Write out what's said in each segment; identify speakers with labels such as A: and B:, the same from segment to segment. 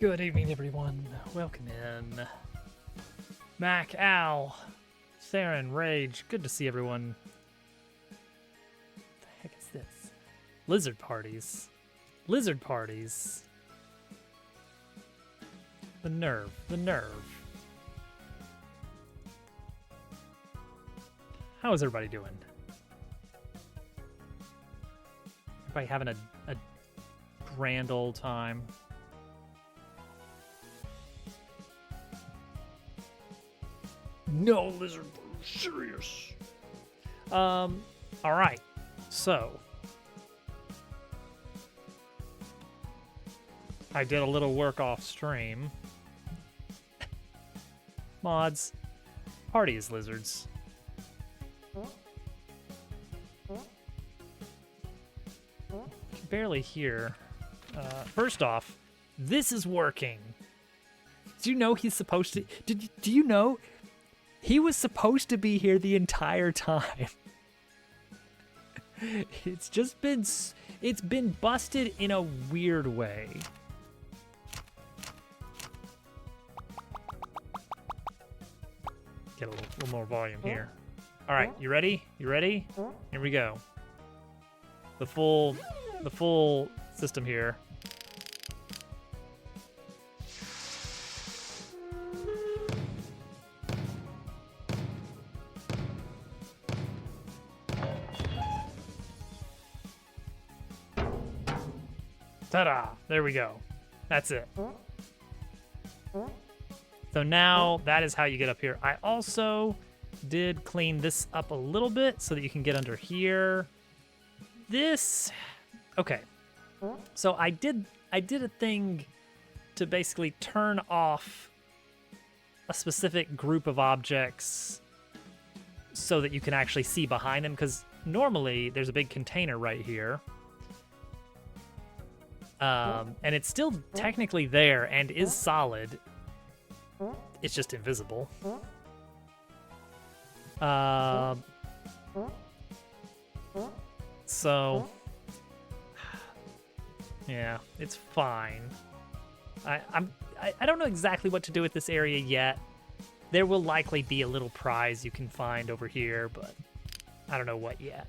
A: Good evening, everyone. Welcome in. Mac, Al, Theron, Rage. Good to see everyone. What the heck is this? Lizard parties. Lizard parties. The nerve. The nerve. How is everybody doing? Everybody having a grand old time? No, lizard, serious. All right. So, I did a little work off stream. Mods, party is lizards. Can barely hear. First off, this is working. Do you know he's supposed to? Do you know? He was supposed to be here the entire time. It's been busted in a weird way. Get a little more volume here. All right, you ready? You ready? Here we go. The full system here. Ta-da! There we go. That's it. So now that is how you get up here. I also did clean this up a little bit so that you can get under here. Okay. So I did a thing to basically turn off a specific group of objects so that you can actually see behind them, because normally there's a big container right here. And it's still technically there and is solid. It's just invisible. So, yeah, it's fine. I don't know exactly what to do with this area yet. There will likely be a little prize you can find over here, but I don't know what yet.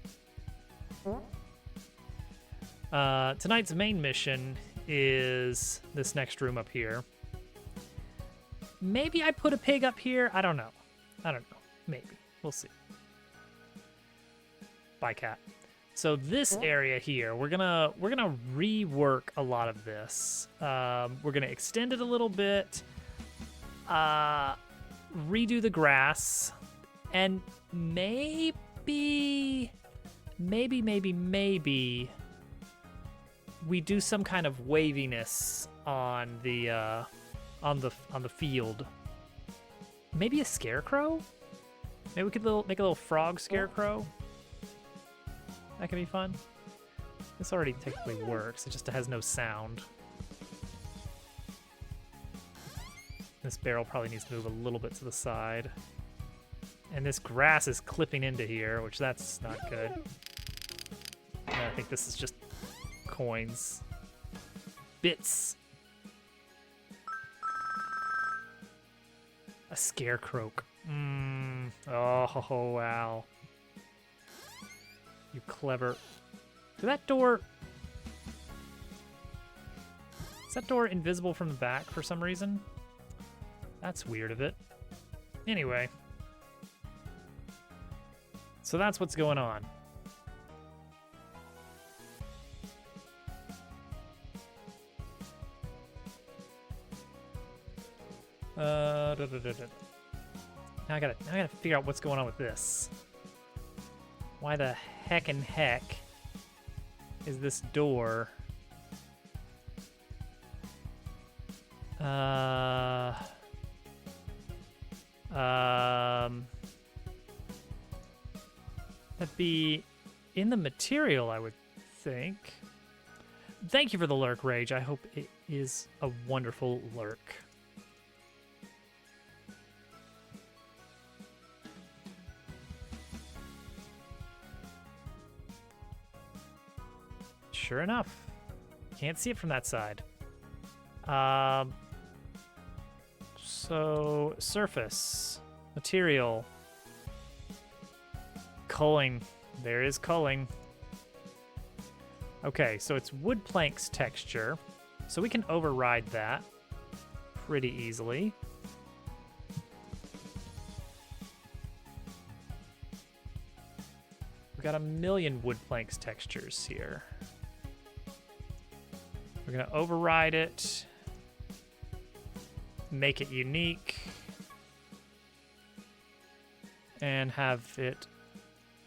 A: Tonight's main mission is this next room up here. Maybe I put a pig up here. I don't know. Maybe. We'll see. Bye, cat. So this area here, we're gonna rework a lot of this. We're gonna extend it a little bit, redo the grass, and maybe we do some kind of waviness on the field. Maybe a scarecrow? Maybe we could make a little frog scarecrow. That could be fun. This already technically works. It just has no sound. This barrel probably needs to move a little bit to the side. And this grass is clipping into here, which that's not good. And I think this is just coins. Bits. A scarecrow. Oh, wow. You clever. Is that door invisible from the back for some reason? That's weird of it. Anyway. So that's what's going on. Now I gotta figure out what's going on with this. Why the heck is this door? That'd be in the material, I would think. Thank you for the lurk, Rage. I hope it is a wonderful lurk. Sure enough. Can't see it from that side. So, surface, material, culling. There is culling. Okay, so it's wood planks texture. So we can override that pretty easily. We've got a million wood planks textures here. We're gonna override it, make it unique, and have it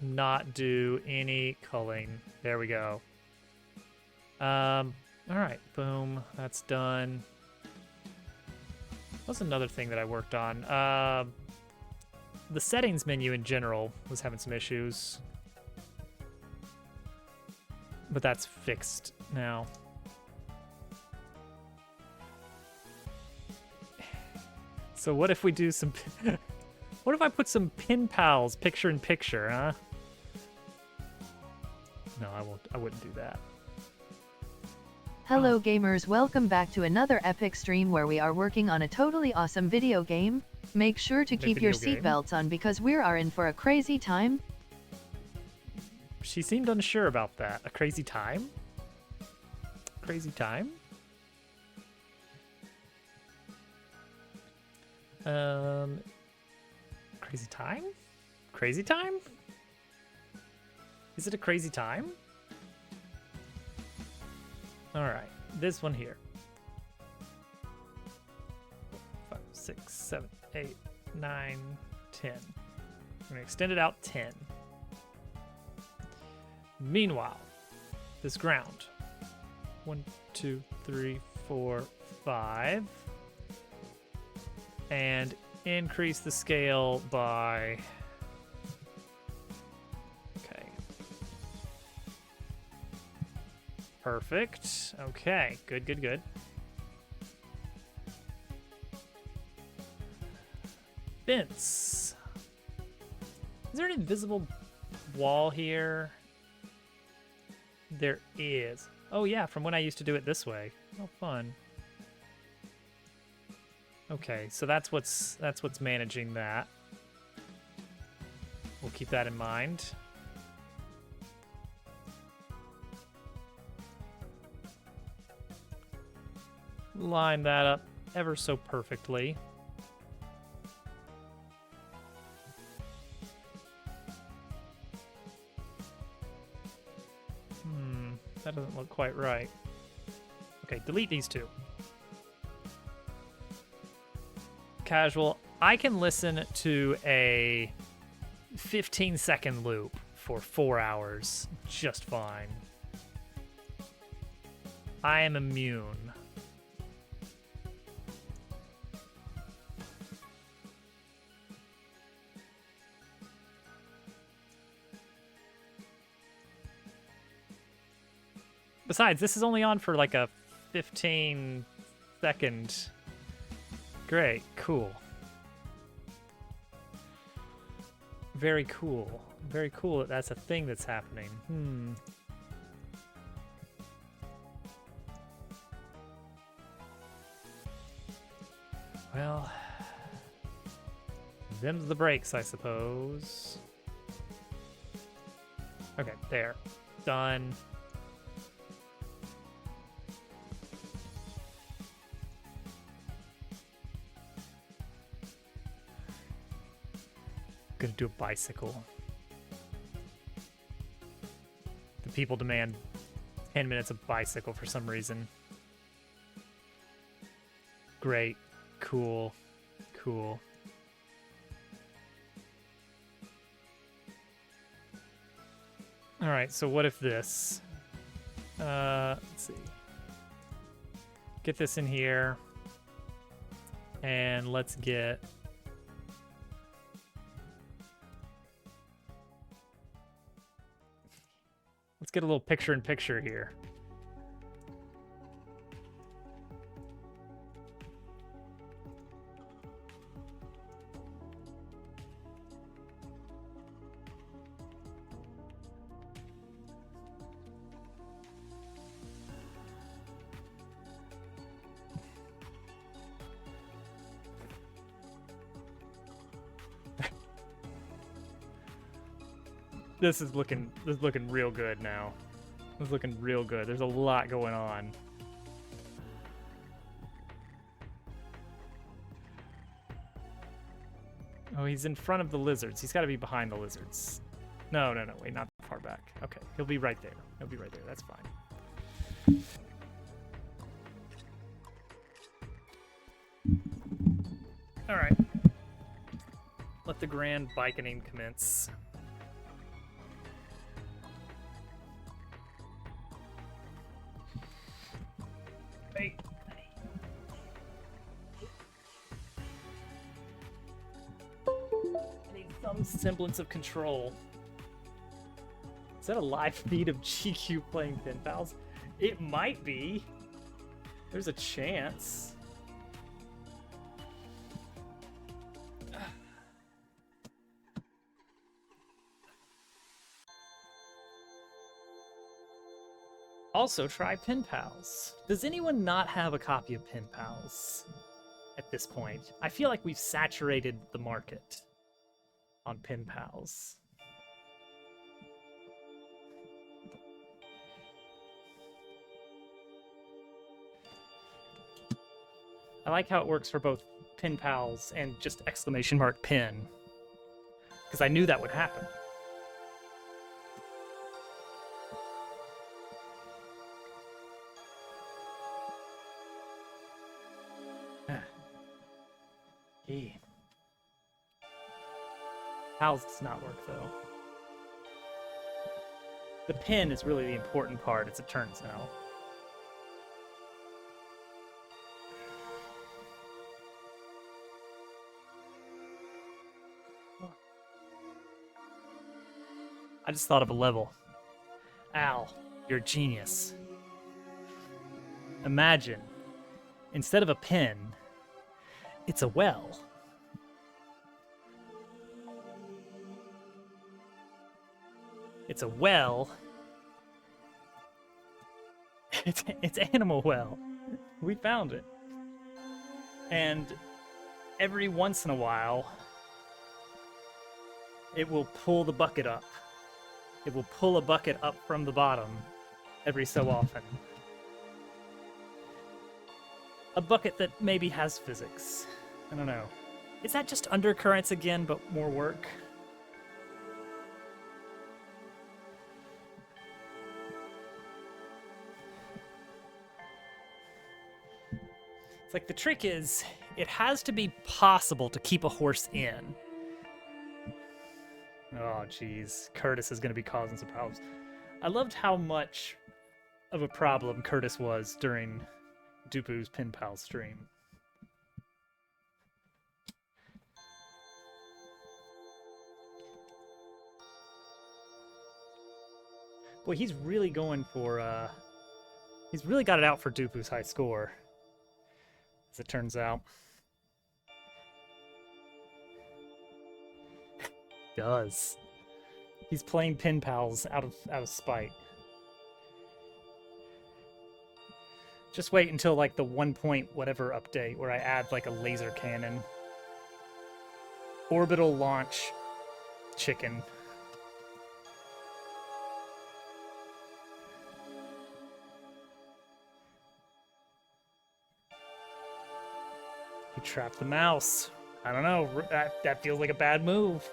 A: not do any culling. There we go. All right, boom, that's done. What's another thing that I worked on? The settings menu in general was having some issues, but that's fixed now. So what if we do some... What if I put some pin pals picture in picture, huh? No, I won't. I wouldn't do that.
B: Hello gamers, welcome back to another epic stream where we are working on a totally awesome video game. Make sure to keep your seatbelts on because we are in for a crazy time.
A: She seemed unsure about that. A crazy time? Crazy time? Crazy time? Crazy time? Is it a crazy time? All right, this one here. 5, 6, 7, 8, 9, 10. I'm gonna extend it out 10. Meanwhile, this ground. 1, 2, 3, 4, 5. And increase the scale by... Okay. Perfect. Okay, good, good, good. Fence. Is there an invisible wall here? There is. Oh yeah, from when I used to do it this way. Oh, fun. Okay, so that's what's managing that. We'll keep that in mind. Line that up ever so perfectly. That doesn't look quite right. Okay, delete these two. Casual. I can listen to a 15-second loop for 4 hours just fine. I am immune. Besides, this is only on for like a 15-second. Great, cool. Very cool. Very cool that that's a thing that's happening. Well, them's the breaks, I suppose. Okay, there. Done. Gonna do a bicycle. The people demand 10 minutes of bicycle for some reason. Great. Cool. Cool. Alright, so what if this? Let's see. Get this in here. And let's get... Let's get a little picture-in-picture here. This is looking real good now. This is looking real good. There's a lot going on. Oh, he's in front of the lizards. He's got to be behind the lizards. No, wait, not far back. Okay, he'll be right there. He'll be right there. That's fine. All right. Let the grand bikening commence. Hey. I need some semblance of control. Is that a live feed of GQ playing Pen Pals? It might be. There's a chance. Also, try Pen Pals. Does anyone not have a copy of Pen Pals at this point? I feel like we've saturated the market on Pen Pals. I like how it works for both Pen Pals and just !pen, because I knew that would happen. Pals does not work, though. The pin is really the important part, as it turns out. I just thought of a level. Al, you're a genius. Imagine, instead of a pin, it's a well. It's a well. It's Animal Well. We found it. And every once in a while, it will pull the bucket up. It will pull a bucket up from the bottom every so often. A bucket that maybe has physics. I don't know. Is that just undercurrents again, but more work? It's like the trick is, it has to be possible to keep a horse in. Oh, geez. Curtis is going to be causing some problems. I loved how much of a problem Curtis was during Dupu's Pen Pal stream. Boy, he's really going for, he's really got it out for Dupu's high score, as it turns out. Does. He's playing Pen Pals out of spite. Just wait until like the 1 point whatever update where I add like a laser cannon. Orbital launch chicken. He trapped the mouse. I don't know. That feels like a bad move.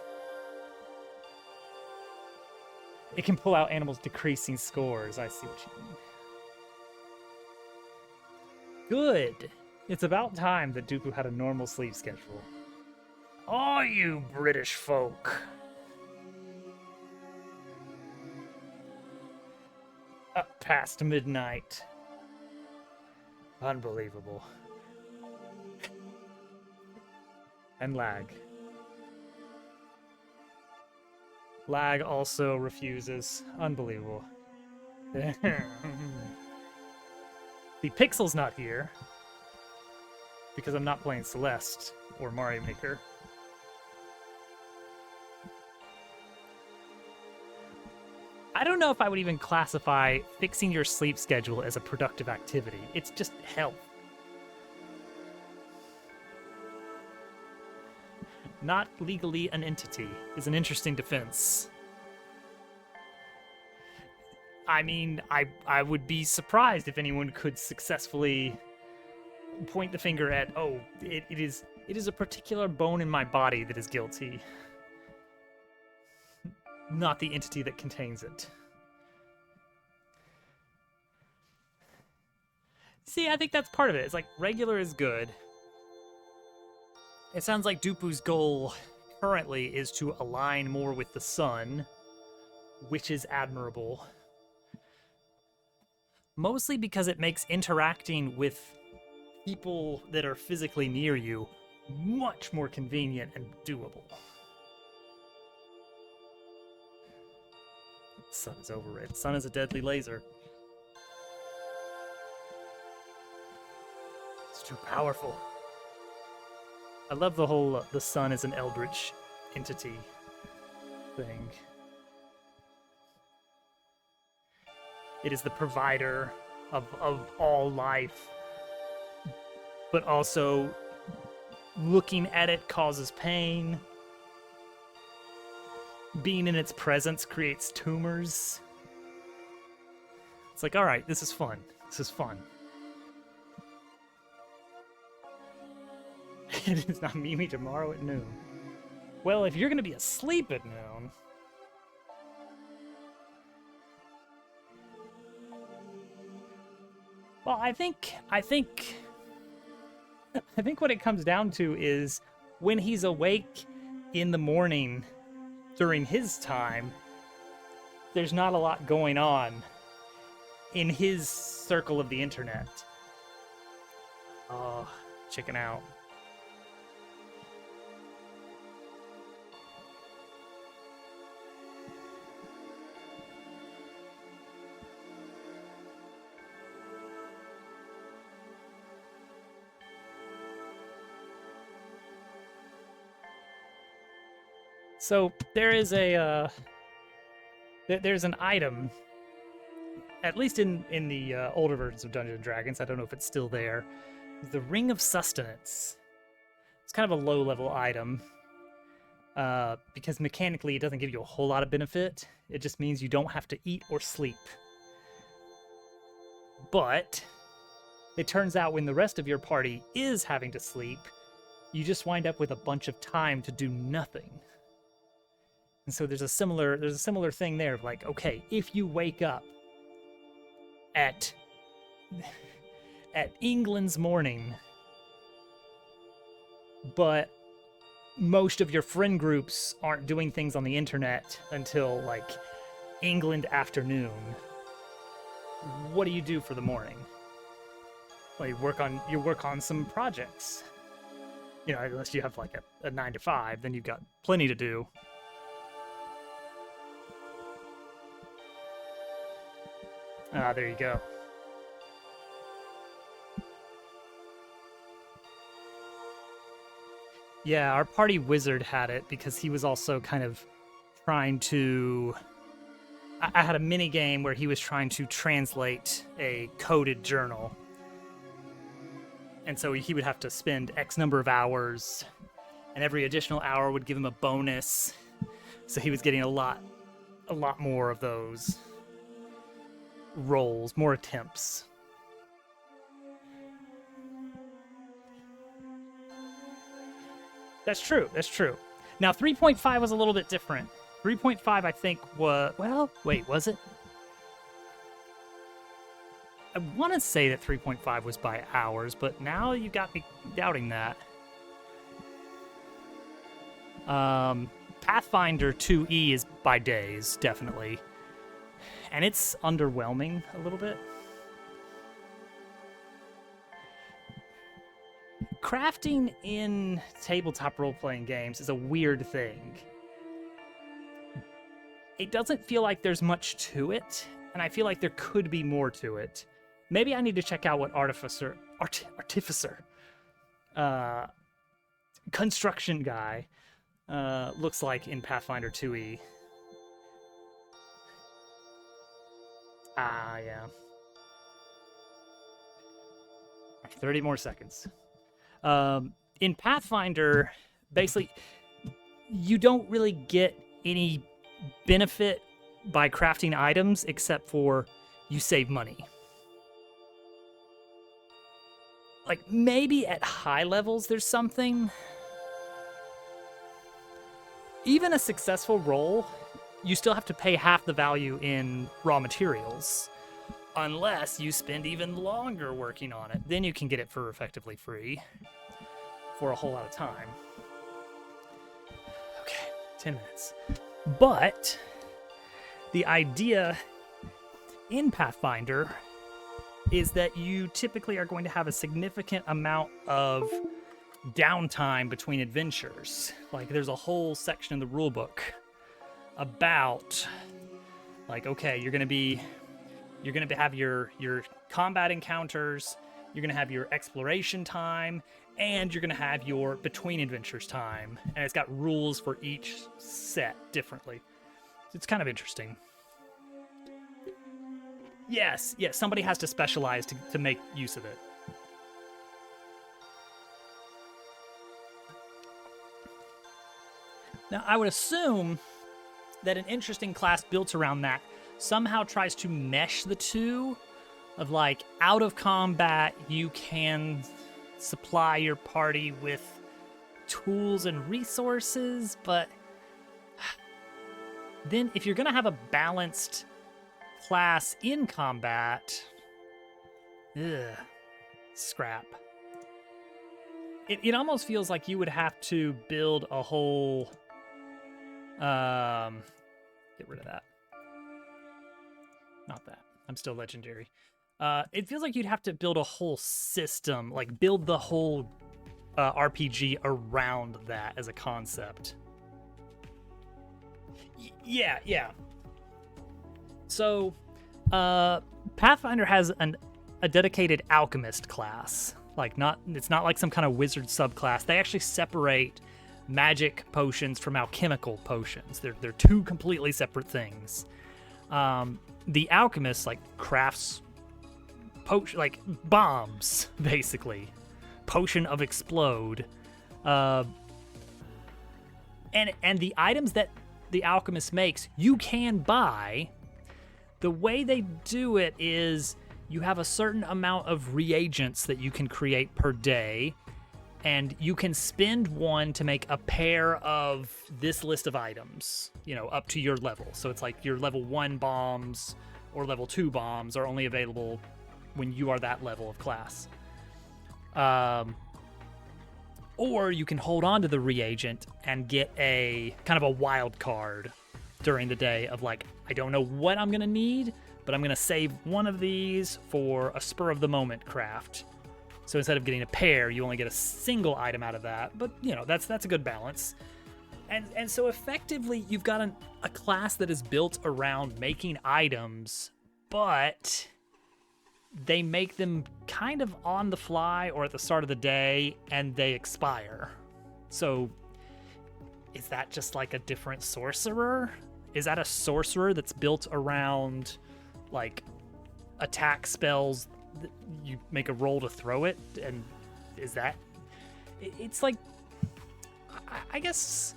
A: It can pull out animals' decreasing scores. I see what you mean. Good. It's about time that Dupu had a normal sleep schedule. Oh, you British folk. Up past midnight. Unbelievable. And lag. Lag also refuses. Unbelievable. The Pixel's not here because I'm not playing Celeste or Mario Maker. I don't know if I would even classify fixing your sleep schedule as a productive activity. It's just health. Not legally an entity is an interesting defense. I mean, I would be surprised if anyone could successfully point the finger at, oh, it is a particular bone in my body that is guilty, not the entity that contains it. See, I think that's part of it. It's like regular is good. It sounds like Dupu's goal currently is to align more with the sun, which is admirable. Mostly because it makes interacting with people that are physically near you much more convenient and doable. The sun is overrated. The sun is a deadly laser. It's too powerful. I love the whole the sun is an eldritch entity thing. It is the provider of all life, but also looking at it causes pain. Being in its presence creates tumors. It's like, all right, this is fun. This is fun. It is not Mimi tomorrow at noon. Well, if you're going to be asleep at noon... Well, I think what it comes down to is when he's awake in the morning during his time, there's not a lot going on in his circle of the internet. Oh, chicken out. So there is there's an item, at least in the older versions of Dungeons & Dragons, I don't know if it's still there, the Ring of Sustenance. It's kind of a low-level item, because mechanically it doesn't give you a whole lot of benefit. It just means you don't have to eat or sleep. But it turns out when the rest of your party is having to sleep, you just wind up with a bunch of time to do nothing. And so there's a similar thing there of like, okay, if you wake up at England's morning, but most of your friend groups aren't doing things on the internet until like England afternoon, what do you do for the morning? Well, you work on some projects. You know, unless you have like a 9 to 5, then you've got plenty to do. Ah, there you go. Yeah, our party wizard had it because he was also kind of trying to... I had a mini game where he was trying to translate a coded journal. And so he would have to spend X number of hours, and every additional hour would give him a bonus. So he was getting a lot more of those rolls, more attempts. That's true. Now 3.5 was a little bit different. 3.5 I think was, well, wait, was it? I want to say that 3.5 was by hours, but now you got me doubting that. Pathfinder 2E is by days, definitely. And it's underwhelming a little bit. Crafting in tabletop role-playing games is a weird thing. It doesn't feel like there's much to it, and I feel like there could be more to it. Maybe I need to check out what Artificer, construction guy looks like in Pathfinder 2E. Ah, yeah. 30 more seconds. In Pathfinder, basically, you don't really get any benefit by crafting items, except for you save money. Like, maybe at high levels there's something. Even a successful roll, you still have to pay half the value in raw materials. Unless you spend even longer working on it. Then you can get it for effectively free for a whole lot of time. Okay, 10 minutes. But the idea in Pathfinder is that you typically are going to have a significant amount of downtime between adventures. Like, there's a whole section in the rulebook about, like, okay, you're gonna have your combat encounters, you're gonna have your exploration time, and you're gonna have your between adventures time. And it's got rules for each set differently. It's kind of interesting. Yes, somebody has to specialize to make use of it. Now, I would assume that an interesting class built around that somehow tries to mesh the two of, like, out of combat, you can supply your party with tools and resources, but then if you're going to have a balanced class in combat, scrap. It almost feels like you would have to build a whole, get rid of that. Not that. I'm still legendary. It feels like you'd have to build a whole system, like build the whole RPG around that as a concept. Yeah. So, Pathfinder has a dedicated alchemist class. Like, it's not like some kind of wizard subclass. They actually separate magic potions from alchemical potions. They're two completely separate things. The alchemist, like, crafts like bombs, basically. Potion of explode. And the items that the alchemist makes, you can buy. The way they do it is you have a certain amount of reagents that you can create per day, and you can spend one to make a pair of this list of items, up to your level. So it's like your level 1 bombs or level 2 bombs are only available when you are that level of class. Or you can hold on to the reagent and get a kind of a wild card during the day of, like, I don't know what I'm going to need, but I'm going to save one of these for a spur of the moment craft. So instead of getting a pair, you only get a single item out of that. But, that's a good balance. And so effectively, you've got a class that is built around making items, but they make them kind of on the fly or at the start of the day, and they expire. So is that just like a different sorcerer? Is that a sorcerer that's built around, like, attack spells that you make a roll to throw it? And is that... It's like... I guess...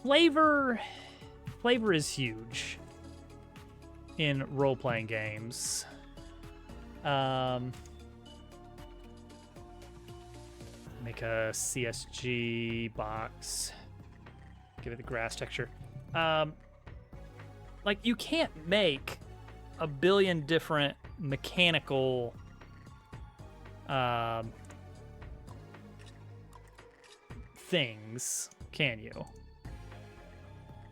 A: Flavor is huge in role-playing games. Make a CSG box. Give it the grass texture. Like, you can't make a billion different mechanical things, can you?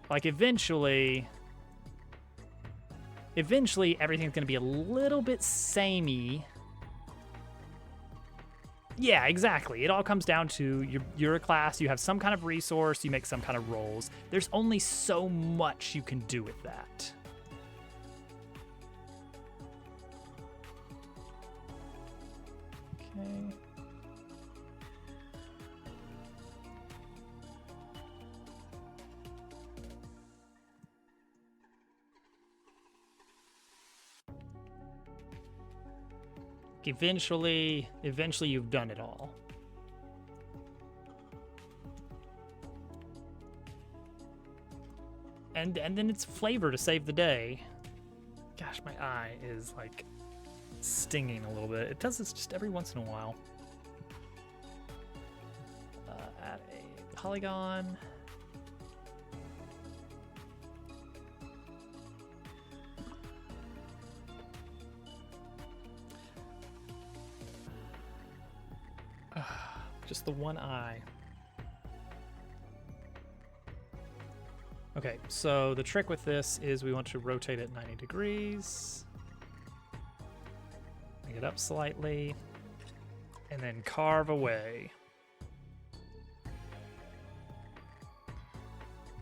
A: Like, eventually everything's going to be a little bit samey. Yeah, exactly. It all comes down to you're a class, you have some kind of resource, you make some kind of rolls. There's only so much you can do with that. Okay. Eventually you've done it all. and then it's flavor to save the day. Gosh, my eye is like stinging a little bit. It does this just every once in a while. Add a polygon. Just the one eye. Okay, so the trick with this is we want to rotate it 90 degrees. Bring it up slightly. And then carve away.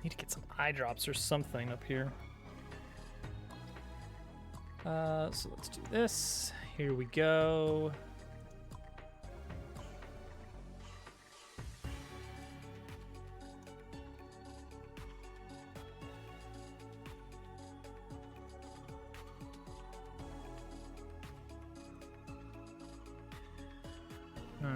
A: Need to get some eye drops or something up here. So let's do this. Here we go. Okay.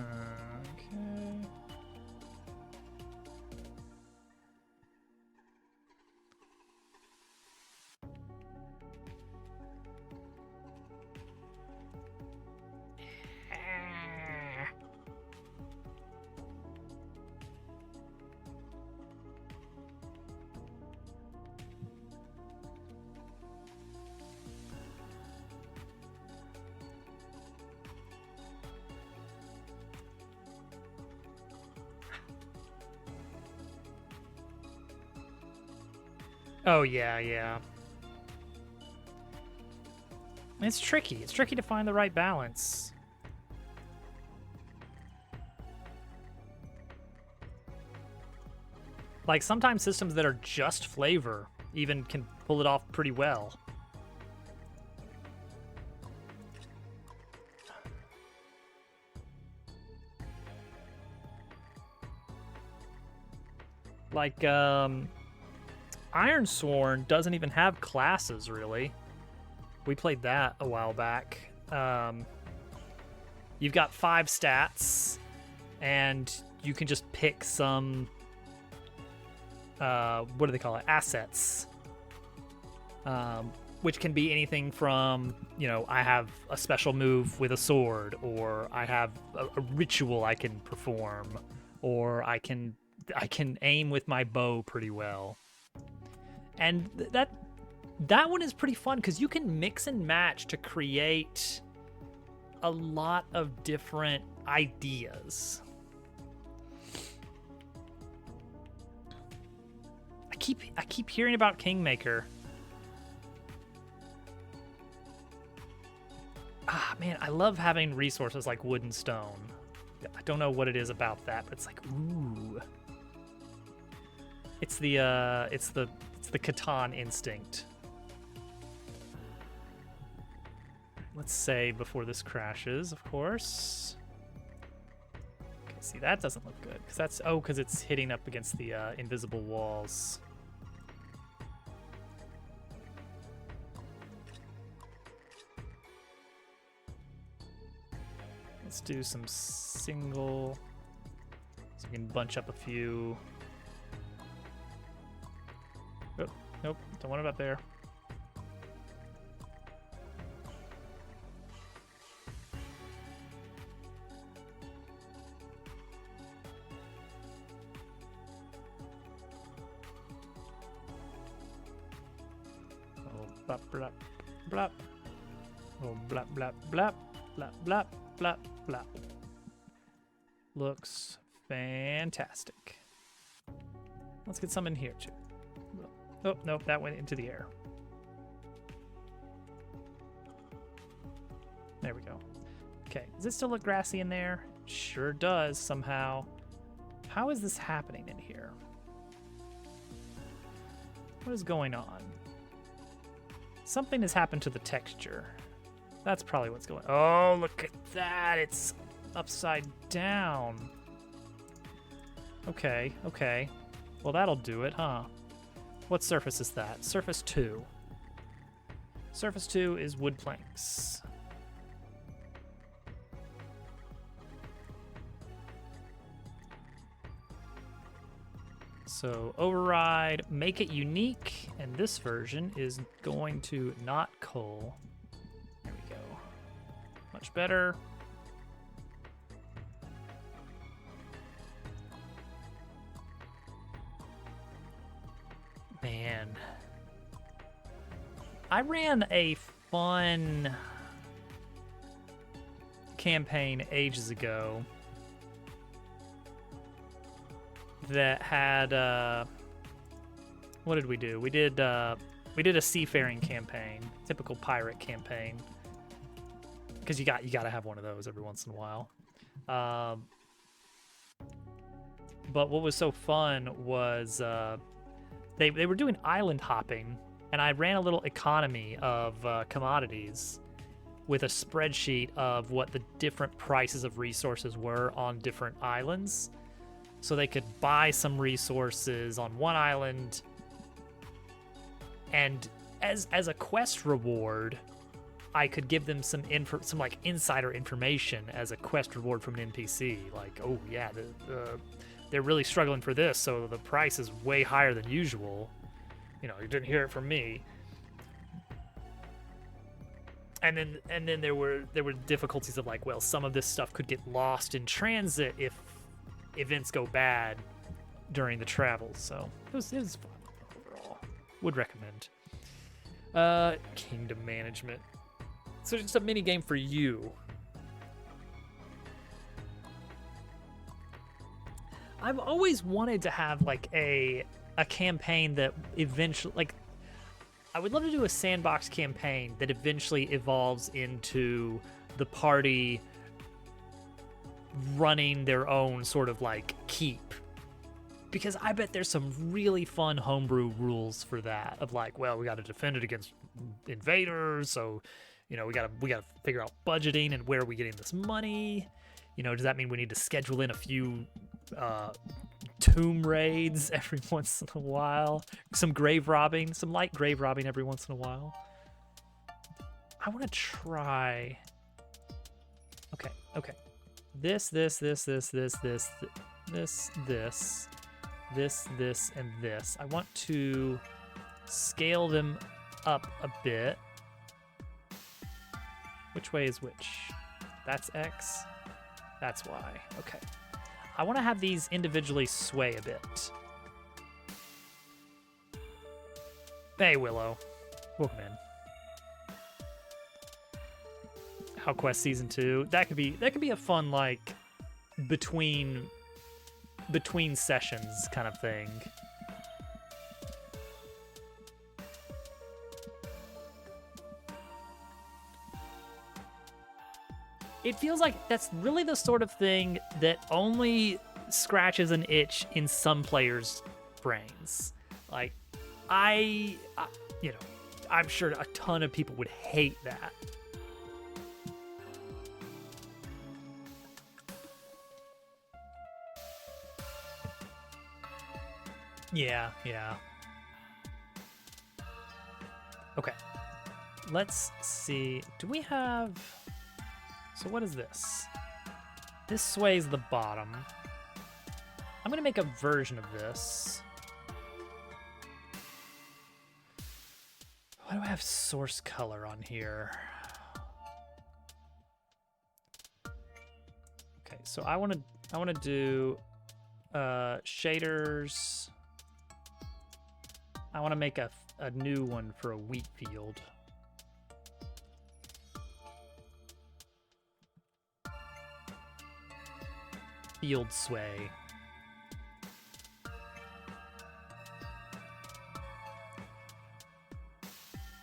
A: Oh, yeah, yeah. It's tricky. It's tricky to find the right balance. Like, sometimes systems that are just flavor even can pull it off pretty well. Like, Ironsworn doesn't even have classes, really. We played that a while back. You've got 5 stats, and you can just pick some, what do they call it? Assets. Which can be anything from, you know, I have a special move with a sword, or I have a ritual I can perform, or I can aim with my bow pretty well. And that one is pretty fun because you can mix and match to create a lot of different ideas. I keep hearing about Kingmaker. Ah, man, I love having resources like wood and stone. I don't know what it is about that, but it's like, ooh. It's the Catan instinct. Let's save before this crashes, of course. Okay, see, that doesn't look good because it's hitting up against the invisible walls. Let's do some single, so we can bunch up a few. Oh, nope, don't want it up there. Oh, blap, blap, blap. Oh, blap, blap, blap, blap, blap, blap, blap. Looks fantastic. Let's get some in here, too. Oh, nope, that went into the air. There we go. Okay, does it still look grassy in there? Sure does, somehow. How is this happening in here? What is going on? Something has happened to the texture. That's probably what's going on. Oh, look at that. It's upside down. Okay, okay. Well, that'll do it, huh? What surface is that? Surface 2. Surface 2 is wood planks. So override, make it unique, and this version is going to not coal. There we go. Much better. Man. I ran a fun campaign ages ago that had what did we do? We did a seafaring campaign, typical pirate campaign, because you got to have one of those every once in a while. But what was so fun was they were doing island hopping, and I ran a little economy of commodities with a spreadsheet of what the different prices of resources were on different islands. So they could buy some resources on one island, and as a quest reward, I could give them some like insider information as a quest reward from an NPC. Like, oh yeah, they're really struggling for this, so the price is way higher than usual. You didn't hear it from me. And then there were difficulties of like, well, some of this stuff could get lost in transit if events go bad during the travel. So it was fun overall. Would recommend. Kingdom management. So it's a mini game for you. I've always wanted to have like a campaign that eventually, like, I would love to do a sandbox campaign that eventually evolves into the party running their own sort of like keep, because I bet there's some really fun homebrew rules for that, of like, well, we got to defend it against invaders, so we got to figure out budgeting and where are we getting this money. Does that mean we need to schedule in a few tomb raids every once in a while, some grave robbing, some light grave robbing every once in a while? I want to try. Okay. This, and this. I want to scale them up a bit. Which way is which? That's X. That's Y. Okay. I want to have these individually sway a bit. Hey, Willow. Welcome in. How Quest Season 2. That could be a fun, like, between sessions kind of thing. It feels like that's really the sort of thing that only scratches an itch in some players' brains. Like, I'm sure a ton of people would hate that. Yeah. Okay. Let's see. Do we have... So what is this? This sways the bottom. I'm going to make a version of this. Why do I have source color on here? Okay, so I want to do shaders. I want to make a new one for a wheat field. Field sway.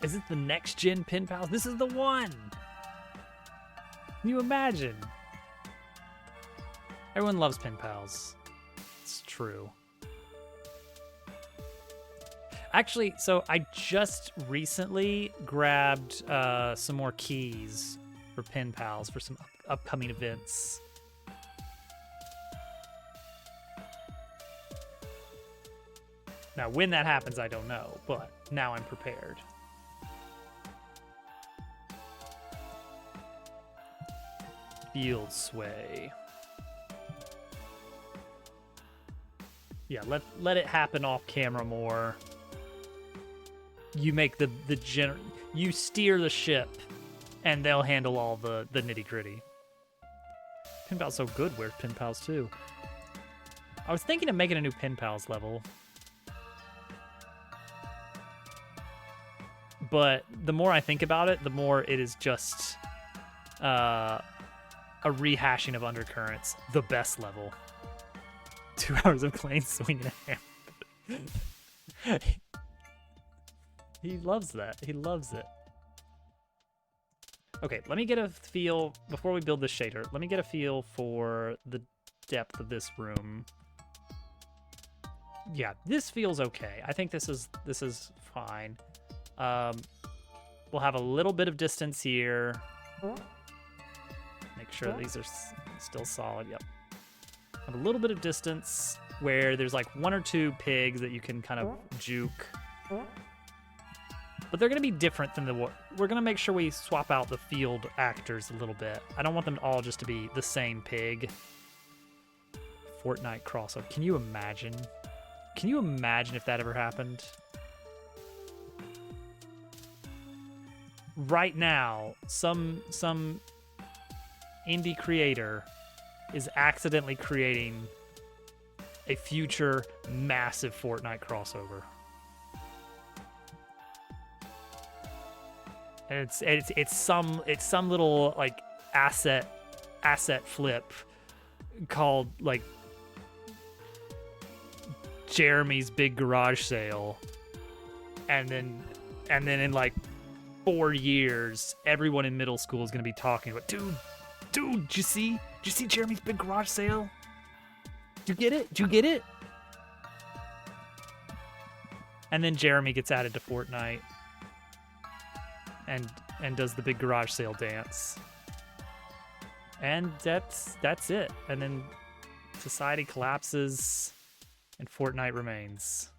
A: Is it the next gen pen pals? This is the one. Can you imagine? Everyone loves pen pals. It's true. Actually, so I just recently grabbed some more keys for pen pals for some upcoming events. Now, when that happens, I don't know, but now I'm prepared. Field sway. Yeah, let it happen off camera more. You make you steer the ship, and they'll handle all the nitty gritty. Pen Pal's so good. Where's Pen Pals 2? I was thinking of making a new Pen Pals level, but the more I think about it, the more it is just a rehashing of Undercurrents, the best level. 2 hours of Klain swinging a hammer. He loves that. He loves it. Okay, let me get a feel, before we build this shader, let me get a feel for the depth of this room. Yeah, this feels okay. I think this is fine. We'll have a little bit of distance here. Make sure these are still solid. Yep. Have a little bit of distance where there's like 1 or 2 pigs that you can kind of juke. But they're going to be different than we're going to make sure we swap out the field actors a little bit. I don't want them all just to be the same pig. Fortnite crossover. Can you imagine? Can you imagine if that ever happened? Right now, some indie creator is accidentally creating a future massive Fortnite crossover. And it's some little like asset flip called like Jeremy's Big Garage Sale, and then in like 4 years, everyone in middle school is gonna be talking about, dude, did you see Jeremy's Big Garage Sale? Did you get it? And then Jeremy gets added to Fortnite and does the Big Garage Sale dance. And that's it. And then society collapses and Fortnite remains.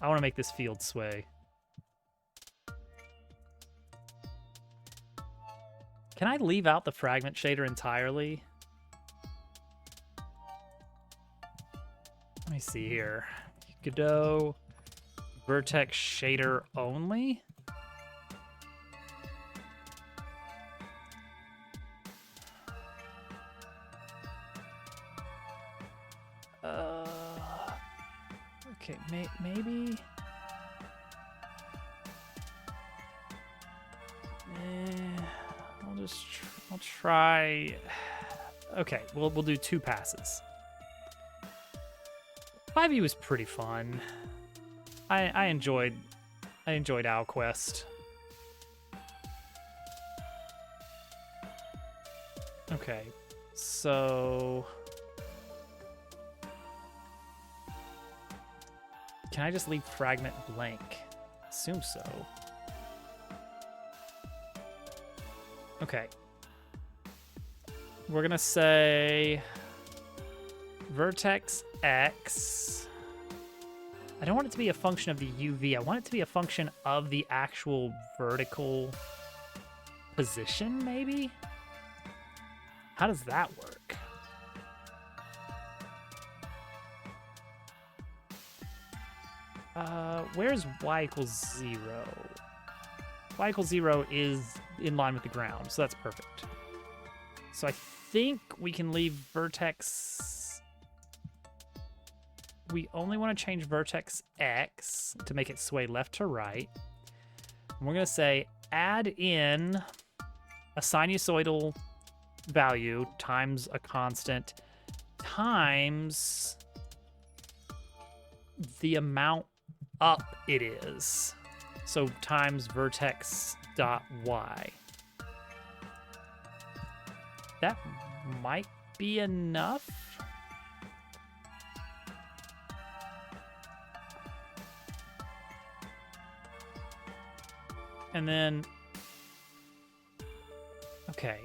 A: I want to make this field sway. Can I leave out the fragment shader entirely? Let me see here. Godot vertex shader only? Okay, maybe. I'll try. Okay, we'll do 2 passes. 5e was pretty fun. I enjoyed OwlQuest. Okay, so can I just leave fragment blank? Assume so. Okay. We're gonna say vertex X. I don't want it to be a function of the UV. I want it to be a function of the actual vertical position, maybe? How does that work? Where's y equals 0? Y equals 0 is in line with the ground, so that's perfect. So I think we can leave vertex. We only want to change vertex X to make it sway left to right. And we're going to say add in a sinusoidal value times a constant times the amount up it is. So times vertex dot y. That might be enough. And then, okay.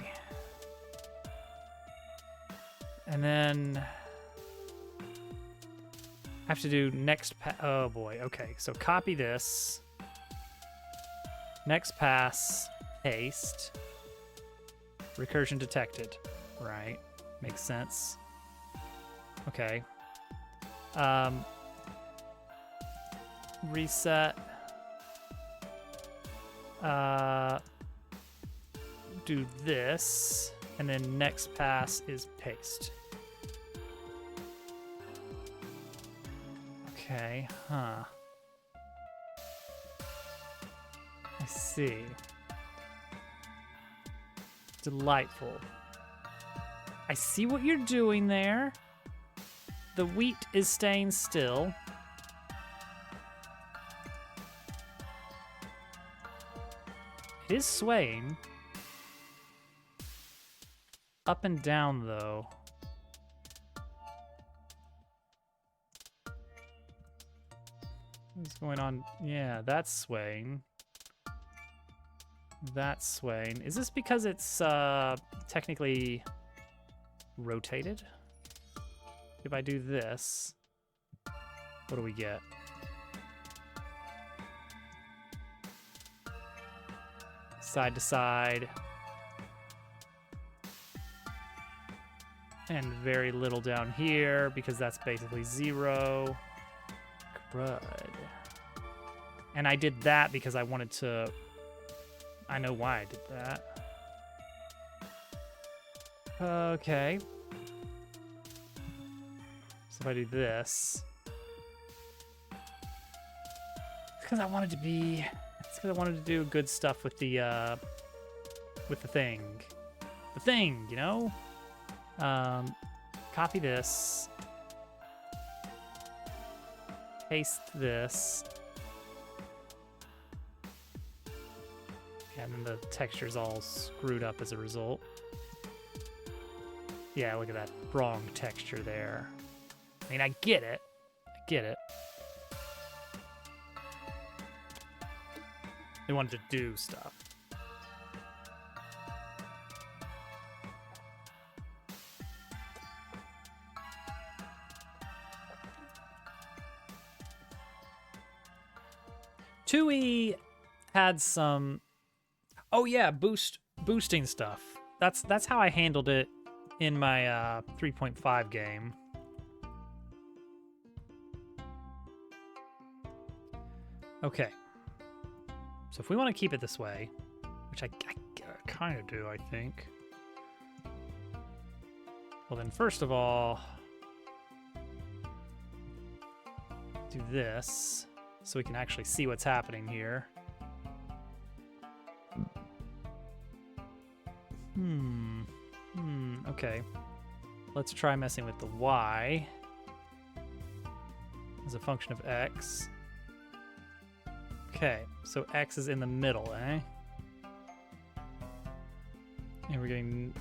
A: And then I have to do next oh boy, okay. So copy this. Next pass, paste. Recursion detected, right? Makes sense. Okay. Reset. Do this, and then next pass is paste. Okay, huh. I see. Delightful. I see what you're doing there. The wheat is staying still. It is swaying. Up and down, though. What's going on? Yeah, that's swaying. That's swaying. Is this because it's technically rotated? If I do this, what do we get? Side to side. And very little down here because that's basically 0. Crud. And I did that because I wanted to... I know why I did that. Okay. So if I do this... It's because I wanted to be... It's because I wanted to do good stuff with the thing. The thing, you know? Copy this. Paste this. Yeah, and then the texture's all screwed up as a result. Yeah, look at that wrong texture there. I mean, I get it. I get it. They wanted to do stuff. Tui had some, oh yeah, boosting stuff. That's how I handled it in my 3.5 game. Okay. So if we want to keep it this way, which I kind of do, I think. Well then, first of all, do this. So we can actually see what's happening here. Okay. Let's try messing with the Y as a function of X. Okay, so X is in the middle, eh? And we're getting,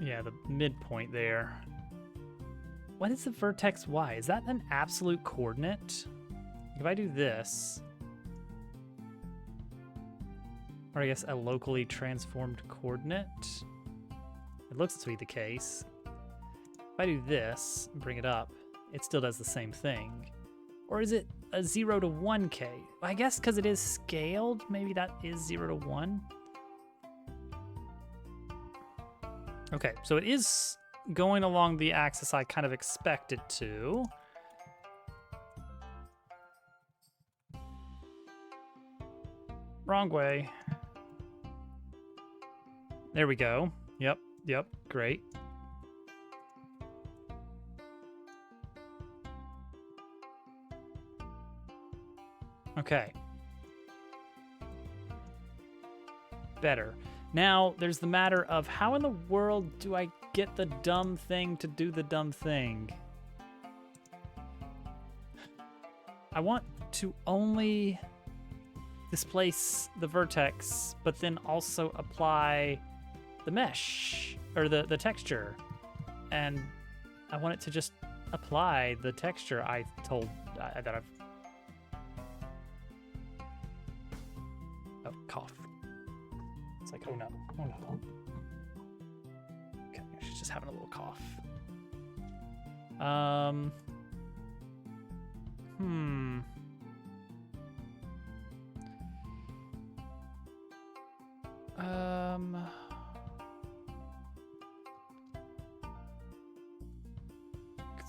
A: yeah, the midpoint there. What is the vertex Y? Is that an absolute coordinate? If I do this, or I guess a locally transformed coordinate, it looks to be the case. If I do this and bring it up, it still does the same thing. Or is it a 0 to 1K? I guess because it is scaled, maybe that is 0 to 1. Okay, so it is going along the axis I kind of expect it to. Wrong way. There we go. Yep, great. Okay. Better. Now, there's the matter of how in the world do I get the dumb thing to do the dumb thing? I want to only displace the vertex, but then also apply the mesh, or the texture. And I want it to just apply the texture I told that I've... Oh, cough. It's like, oh no. Okay, she's just having a little cough.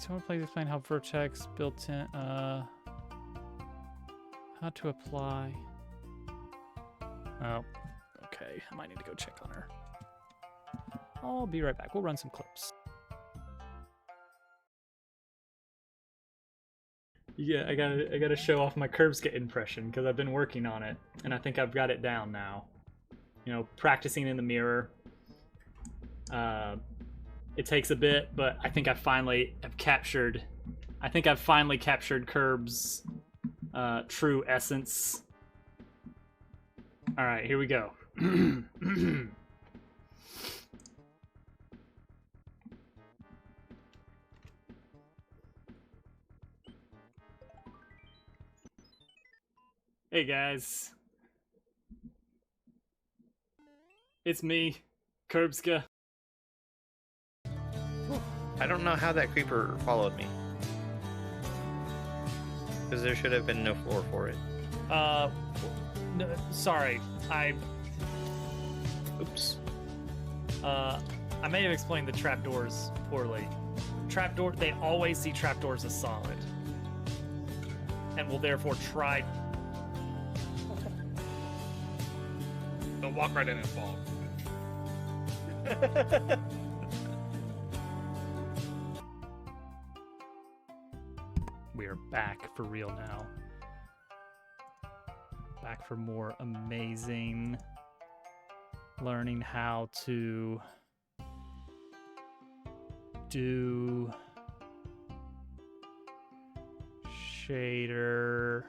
A: Someone please explain how Vertex built in, how to apply. Oh, okay. I might need to go check on her. I'll be right back. We'll run some clips. Yeah, I gotta show off my Curbska impression because I've been working on it, and I think I've got it down now. You know, practicing in the mirror. It takes a bit, but I think I finally have captured. I think I've finally captured Curb's true essence. All right, here we go. Hey guys, it's me, Curbska.
C: I don't know how that creeper followed me. Because there should have been no floor for it.
A: No, sorry,
C: Oops.
A: I may have explained the trapdoors poorly. Trapdoor, they always see trapdoors as solid, and will therefore try.
D: Don't walk right in and fall.
A: We are back for real now. Back for more amazing learning how to do shader.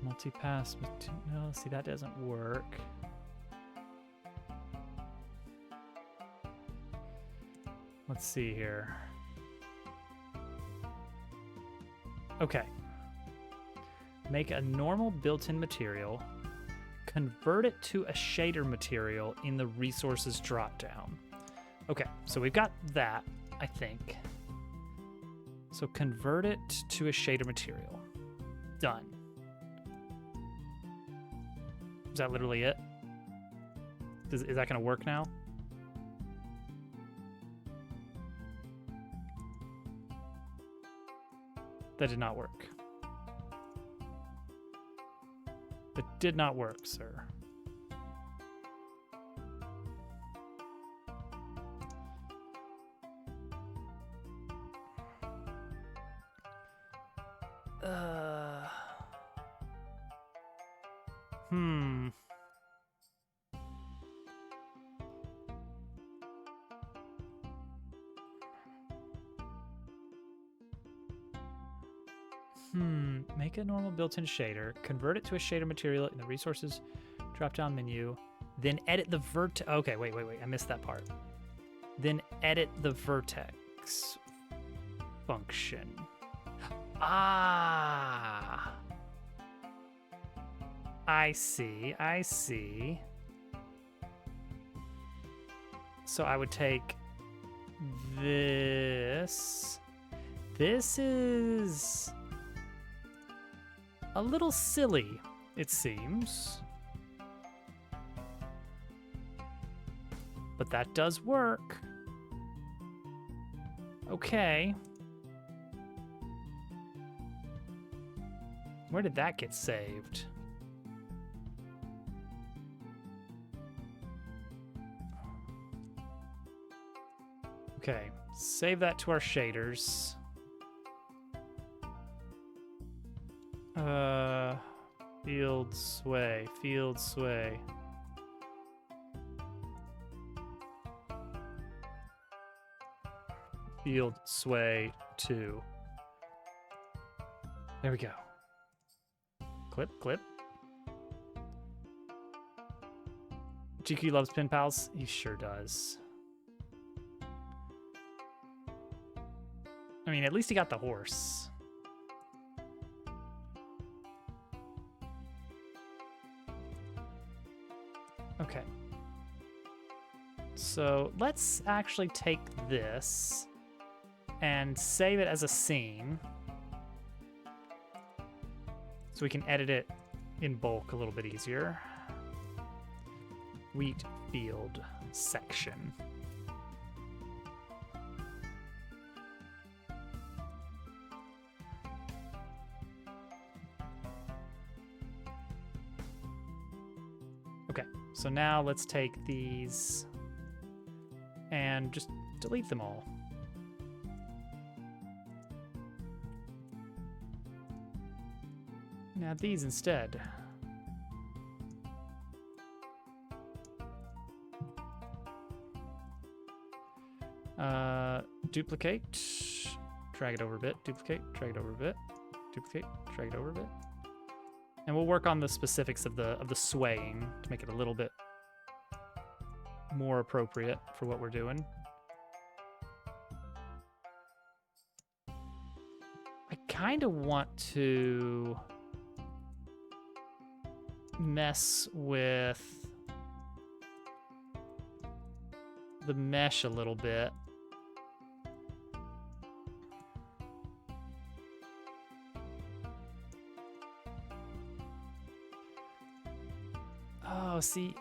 A: Multi-pass, no, see, that doesn't work. Let's see here. Okay. Make a normal built-in material, convert it to a shader material in the resources dropdown. Okay, so we've got that, I think. So convert it to a shader material. Done. Is that literally it? Is that going to work now? That did not work. That did not work, sir. Make a normal built-in shader, convert it to a shader material in the resources drop-down menu, then edit the vertex. Okay, wait, I missed that part. Then edit the vertex function. Ah! I see. So I would take this. This is a little silly, it seems. But that does work. Okay. Where did that get saved? Okay, save that to our shaders. Field sway. Field sway 2. There we go. Clip. GQ loves pin pals. He sure does. I mean, at least he got the horse. Okay. So let's actually take this and save it as a scene. so we can edit it in bulk a little bit easier. Wheat field section. Okay, so now let's take these and just delete them all. Now these instead. Duplicate, drag it over a bit, duplicate, drag it over a bit, duplicate, drag it over a bit. And we'll work on the specifics of the swaying to make it a little bit more appropriate for what we're doing. I kind of want to mess with the mesh a little bit. Oh, see,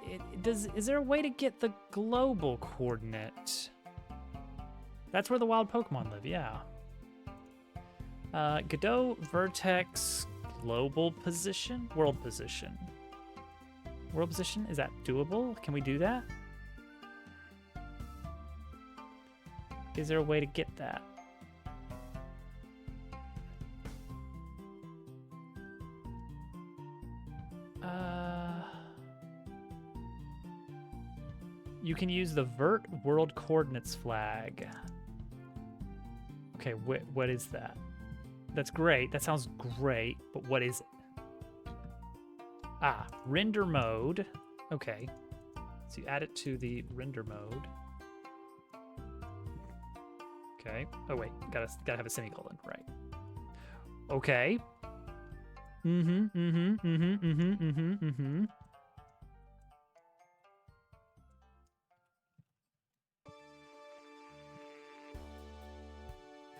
A: is there a way to get the global coordinate? That's where the wild Pokemon live, yeah. Godot vertex global position, world position. World position, is that doable? Can we do that? Is there a way to get that? You can use the vert world coordinates flag. Okay, what is that? That's great. That sounds great, but what is it? Ah, render mode. Okay. So you add it to the render mode. Okay. Oh wait, gotta have a semicolon, right? Okay.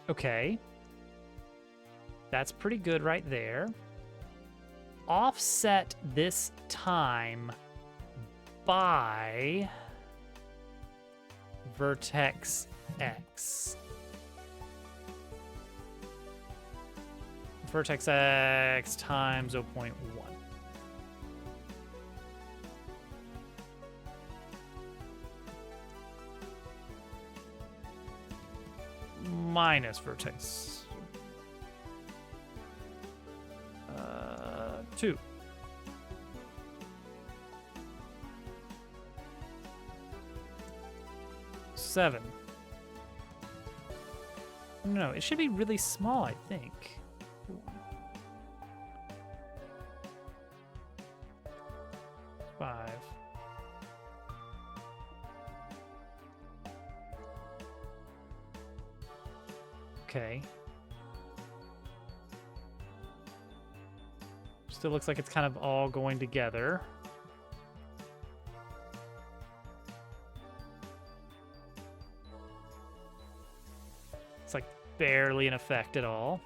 A: Okay. That's pretty good right there. Offset this time by vertex X. Vertex X times 0.1. Minus vertex 2. Seven. No, it should be really small, I think. Five. Okay. Still looks like it's kind of all going together. It's like barely in effect at all.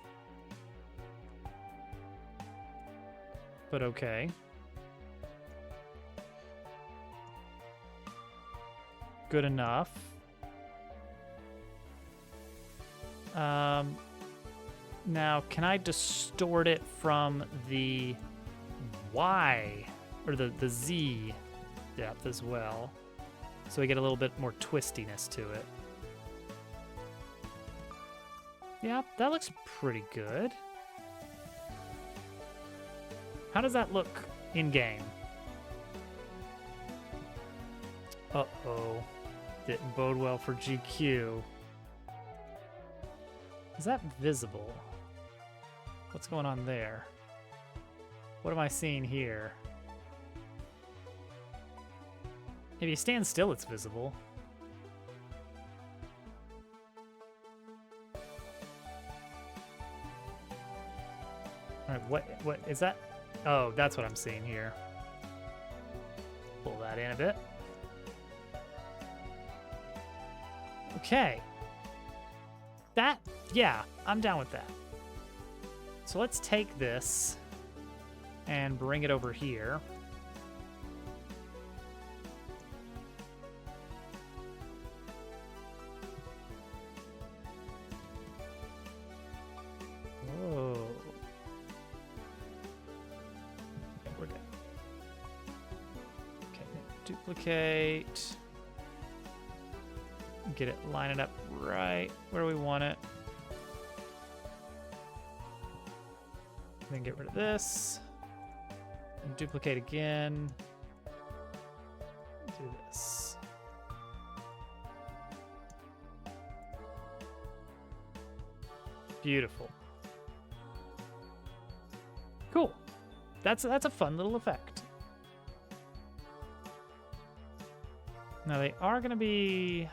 A: But okay. Good enough. Now, can I distort it from the Y or the Z depth as well? So we get a little bit more twistiness to it. Yeah, that looks pretty good. How does that look in game? Uh-oh. Didn't bode well for GQ. Is that visible? What's going on there? What am I seeing here? If you stand still, it's visible. All right, what is that? Oh, that's what I'm seeing here. Pull that in a bit. Okay. Yeah, I'm down with that. So let's take this and bring it over here. Oh. Okay, we're good. Okay, duplicate. Get it, line it up right where we want it. Then get rid of this. And duplicate again. Do this. Beautiful. Cool. That's a fun little effect. Now they are going to be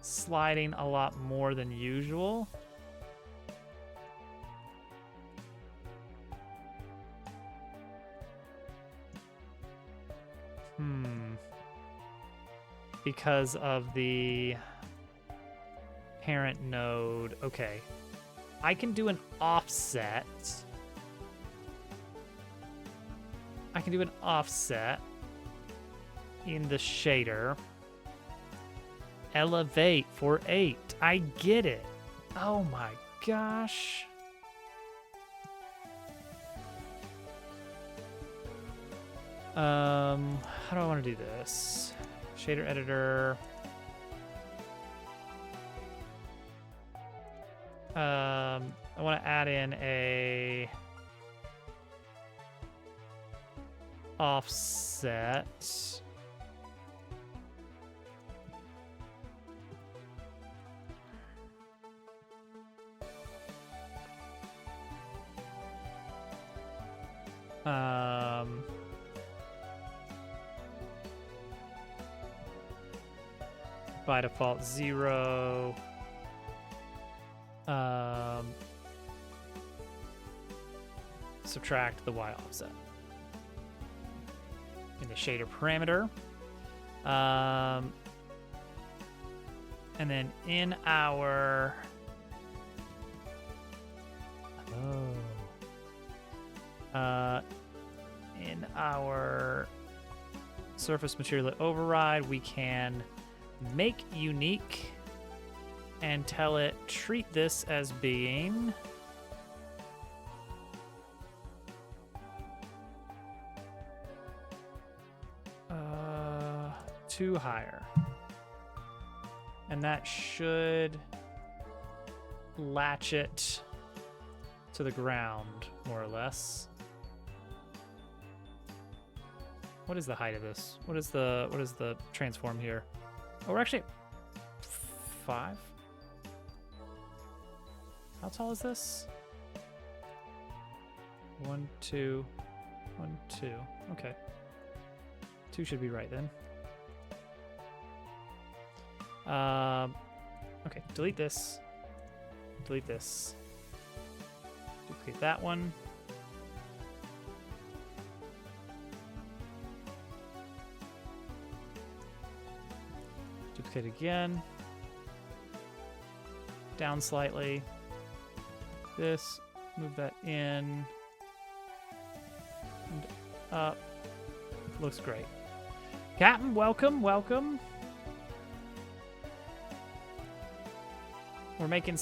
A: sliding a lot more than usual. Because of the parent node. Okay. I can do an offset. I can do an offset in the shader. Elevate for 8. I get it. Oh my gosh. How do I want to do this? Shader editor. I want to add in a offset. By default 0. Subtract the Y offset in the shader parameter. And then in our in our surface material override, we can make unique and tell it treat this as being two higher, and that should latch it to the ground more or less. What is the height of this? What is the transform here? Oh, we're actually at 5. How tall is this? 1, 2, 1, 2. Okay. 2 should be right then. Okay, delete this. Delete this. Duplicate that one. Duplicate again. Down slightly. This, move that in. And up. Looks great. Captain, welcome, welcome. We're making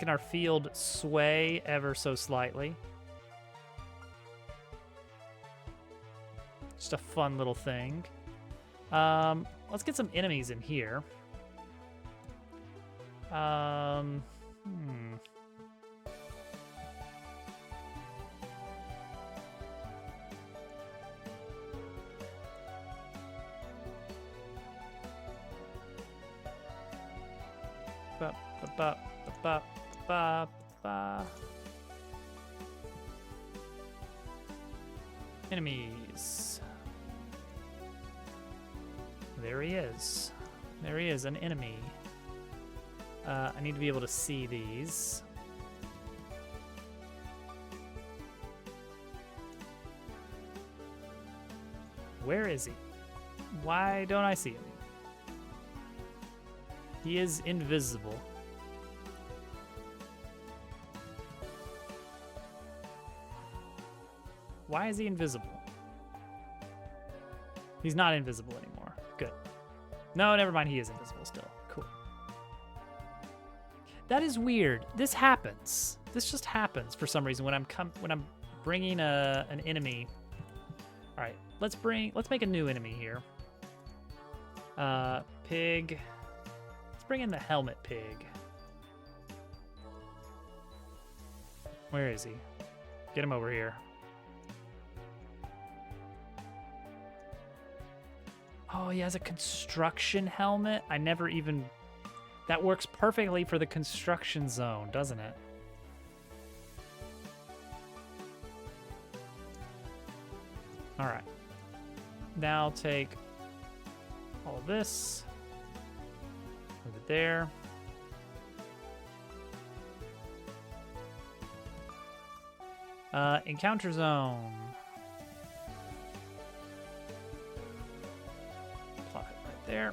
A: our field sway ever so slightly. Just a fun little thing. Let's get some enemies in here. Enemies. There he is. There he is, an enemy. I need to be able to see these. Where is he? Why don't I see him? He is invisible. Why is he invisible? He's not invisible anymore. Good. No, never mind. He is invisible still. Cool. That is weird. This happens. This just happens for some reason when I'm bringing an enemy. All right, let's make a new enemy here. Pig. Let's bring in the helmet pig. Where is he? Get him over here. Oh, he has a construction helmet. I never even... That works perfectly for the construction zone, doesn't it? All right. Now take all this. Move it there. Encounter zone. Plop it right there.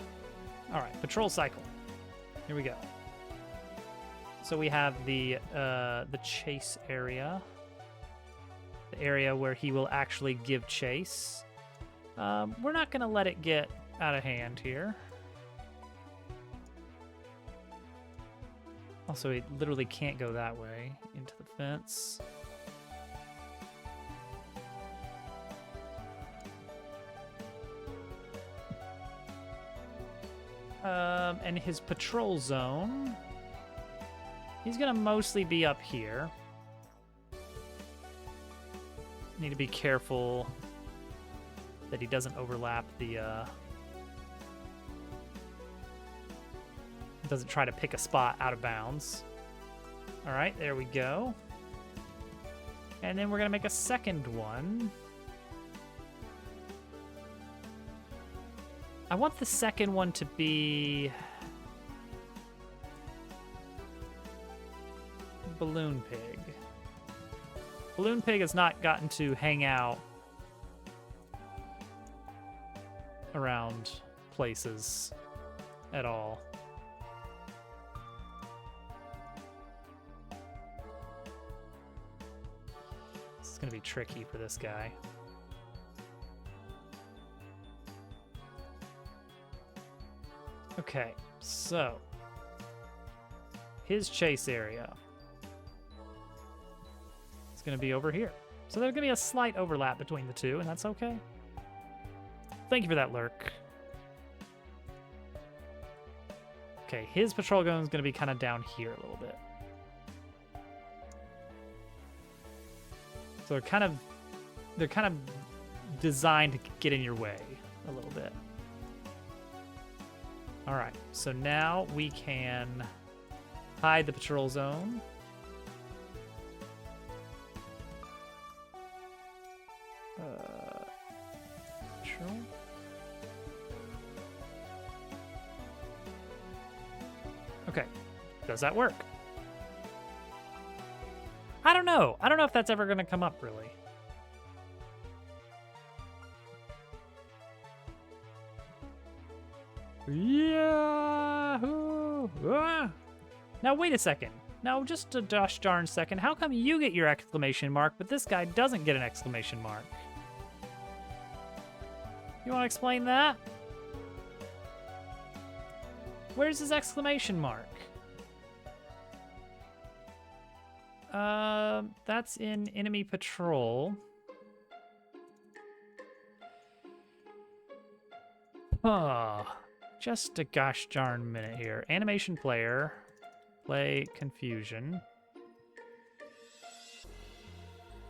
A: All right, patrol cycle. Here we go. So we have the chase area, the area where he will actually give chase. We're not gonna let it get out of hand here. Also, it literally can't go that way into the fence. And his patrol zone, he's gonna mostly be up here. Need to be careful that he doesn't overlap the, doesn't try to pick a spot out of bounds. All right, there we go. And then we're gonna make a second one. I want the second one to be Balloon Pig. Balloon Pig has not gotten to hang out around places at all. This is going to be tricky for this guy. Okay, so his chase area is going to be over here. So there's going to be a slight overlap between the two, and that's okay. Thank you for that, Lurk. Okay, his patrol gun is going to be kind of down here a little bit. So they're kind of designed to get in your way a little bit. All right, so now we can hide the patrol zone. Patrol. Okay, does that work? I don't know. I don't know if that's ever going to come up, really. Yahoo! Ah! Now, wait a second. Now, just a gosh darn second. How come you get your exclamation mark, but this guy doesn't get an exclamation mark? You want to explain that? Where's his exclamation mark? That's in enemy patrol. Oh, just a gosh darn minute here. Animation player, play confusion.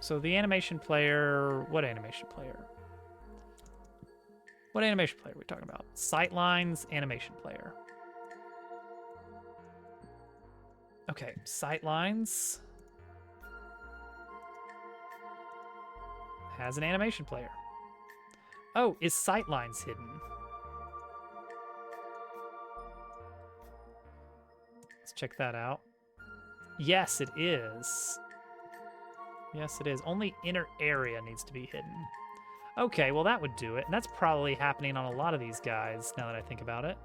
A: So the animation player, what animation player? What animation player are we talking about? Sightlines, animation player. Okay, Sightlines has an animation player. Oh, is Sightlines hidden? Let's check that out. Yes, it is. Yes, it is. Only inner area needs to be hidden. Okay, well that would do it. And that's probably happening on a lot of these guys, now that I think about it.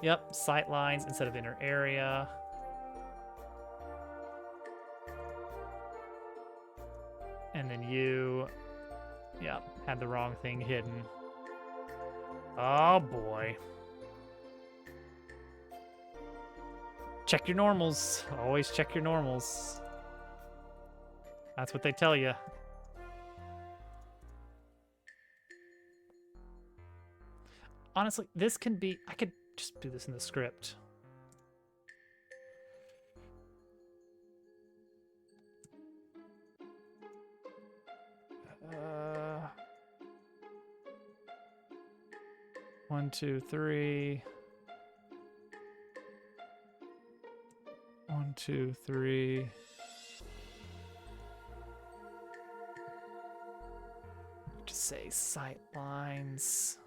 A: Yep, sight lines instead of inner area. And then you, yep, had the wrong thing hidden. Oh boy. Check your normals. Always check your normals. That's what they tell you. Honestly, this can be, I could just do this in the script. One, two, three. 1, 2, 3. Just say sight lines.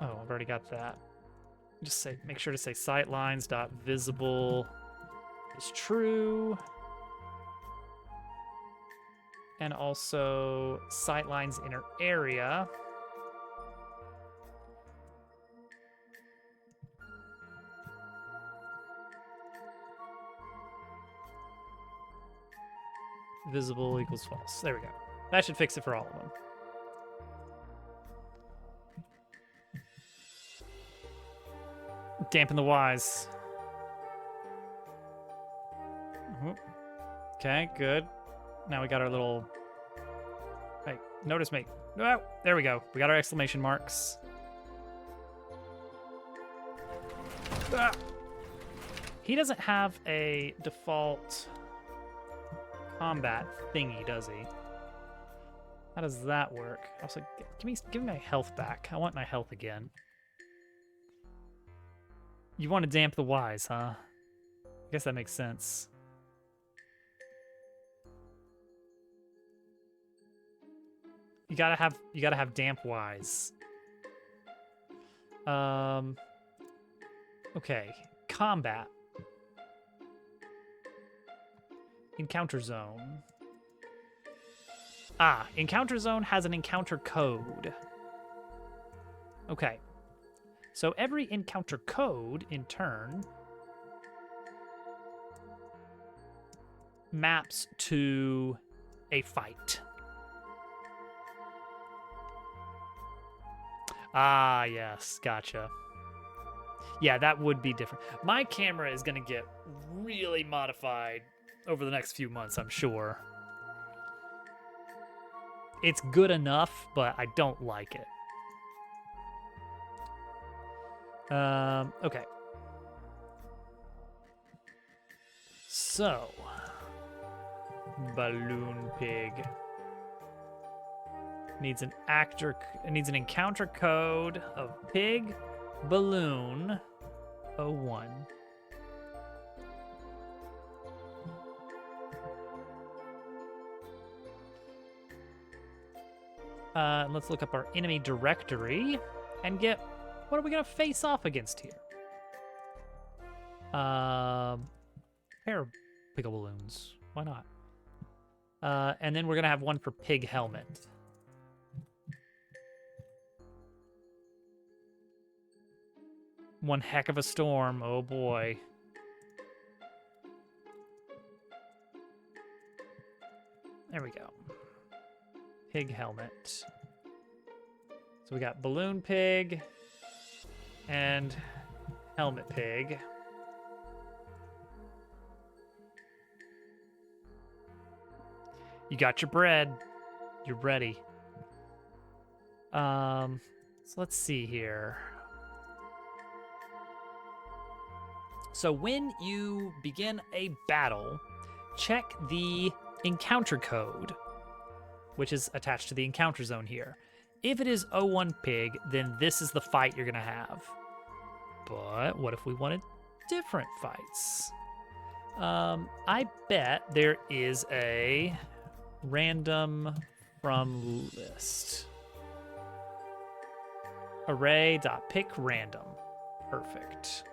A: Oh, I've already got that. Just say, make sure to say sight lines dot visible is true. And also sightlines inner area. Visible equals false. There we go. That should fix it for all of them. Dampen the Y's. Okay, good. Now we got our little... Hey, notice me. Oh, there we go. We got our exclamation marks. Ah. He doesn't have a default combat thingy, does he? How does that work? Also, give me my health back. I want my health again. You want to damp the Y's, huh? I guess that makes sense. You gotta have damp Y's. Okay, combat. Encounter zone. Ah, encounter zone has an encounter code. Okay. So every encounter code, in turn, maps to a fight. Ah, yes, gotcha. Yeah, that would be different. My camera is going to get really modified over the next few months, I'm sure. It's good enough, but I don't like it. Okay. So, Balloon Pig needs an encounter code of Pig Balloon 01. Let's look up our enemy directory and get, what are we gonna face off against here? Pair of Pig Balloons. Why not? And then we're gonna have one for Pig Helmet. One heck of a storm. Oh boy. There we go. Pig Helmet. So we got Balloon Pig and Helmet Pig. You got your bread. You're ready. So let's see here. So when you begin a battle, check the encounter code, which is attached to the encounter zone here. If it is 01 Pig, then this is the fight you're gonna have. But what if we wanted different fights? I bet there is a random from list. Array.pickRandom. Perfect.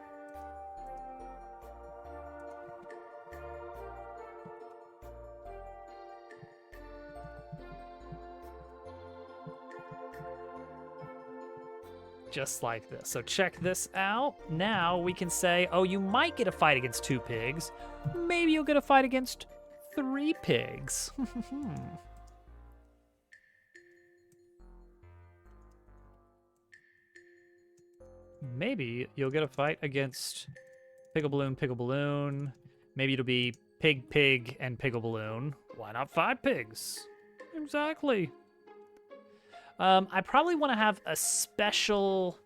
A: Just like this. So check this out. Now we can say, oh, you might get a fight against 2 pigs. Maybe you'll get a fight against 3 pigs. Maybe you'll get a fight against Piggle-Balloon. Maybe it'll be Pig, and Piggle-Balloon. Why not 5 pigs? Exactly. I probably want to have a special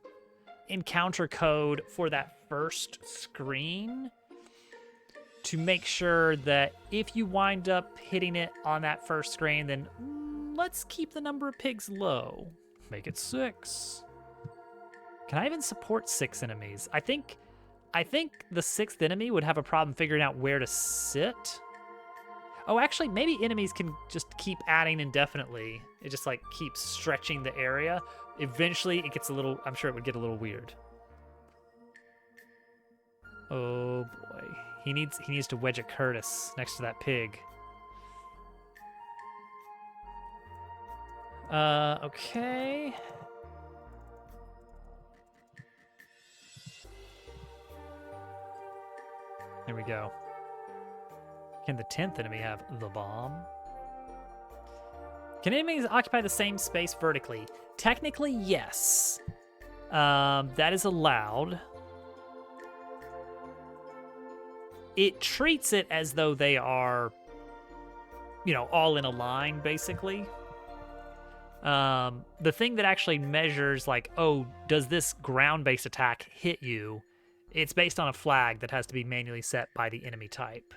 A: encounter code for that first screen to make sure that if you wind up hitting it on that first screen, then let's keep the number of pigs low. Make it 6. Can I even support 6 enemies? I think the 6th enemy would have a problem figuring out where to sit. Oh, actually, maybe enemies can just keep adding indefinitely. It just like keeps stretching the area. Eventually, it gets a little, I'm sure it would get a little weird. Oh boy. He needs to wedge a Curtis next to that pig. Okay. There we go. Can the 10th enemy have the bomb? Can enemies occupy the same space vertically? Technically, yes. That is allowed. It treats it as though they are, all in a line, basically. The thing that actually measures, like, oh, does this ground-based attack hit you? It's based on a flag that has to be manually set by the enemy type.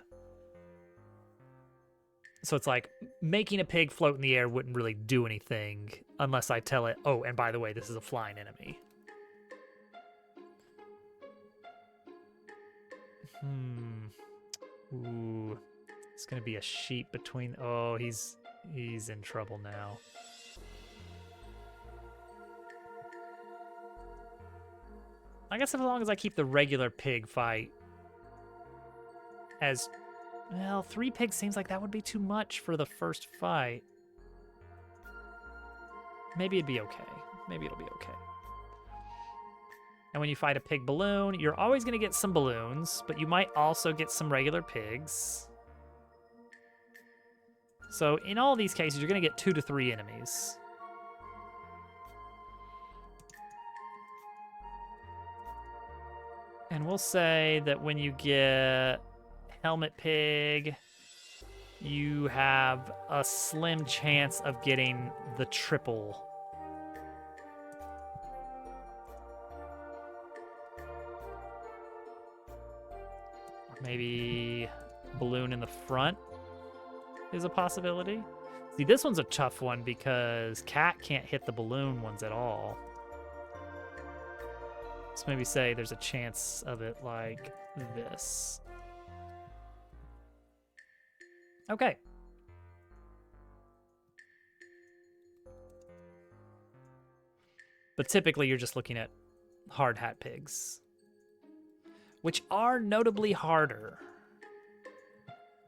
A: So it's like, making a pig float in the air wouldn't really do anything unless I tell it, oh, and by the way, this is a flying enemy. Ooh. It's going to be a sheep between... Oh, he's in trouble now. I guess as long as I keep the regular pig fight as... Well, 3 pigs seems like that would be too much for the first fight. Maybe it'd be okay. Maybe it'll be okay. And when you fight a pig balloon, you're always going to get some balloons, but you might also get some regular pigs. So in all these cases, you're going to get 2 to 3 enemies. And we'll say that when you get Helmet Pig, you have a slim chance of getting the triple. Or maybe balloon in the front is a possibility. See, this one's a tough one because Cat can't hit the balloon ones at all. So maybe say there's a chance of it like this. Okay. But typically you're just looking at hard hat pigs, which are notably harder.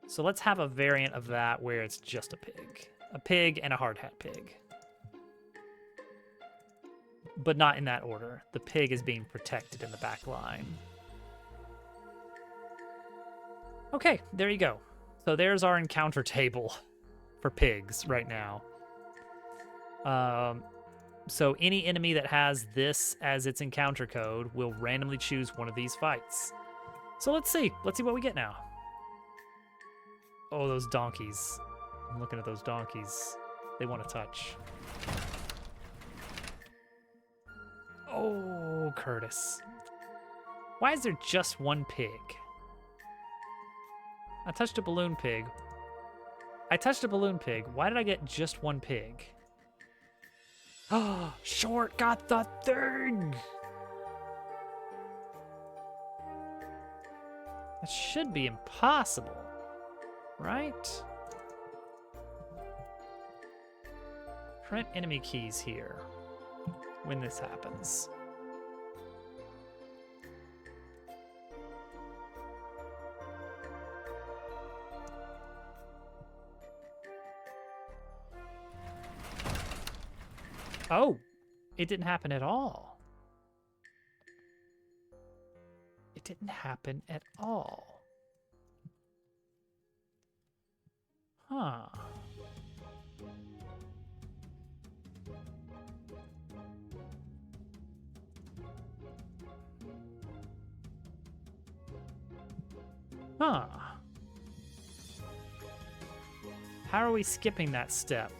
A: So let's have a variant of that where it's just a pig and a hard hat pig. But not in that order. The pig is being protected in the back line. Okay, there you go. So there's our encounter table for pigs right now. So any enemy that has this as its encounter code will randomly choose one of these fights. So let's see. Let's see what we get now. Oh, those donkeys. I'm looking at those donkeys. They want to touch. Oh, Curtis. Why is there just one pig? I touched a balloon pig. I touched a balloon pig. Why did I get just one pig? Oh, Short got the thing! That should be impossible, right? Print enemy keys here when this happens. Oh, it didn't happen at all. It didn't happen at all. Huh. Huh. How are we skipping that step?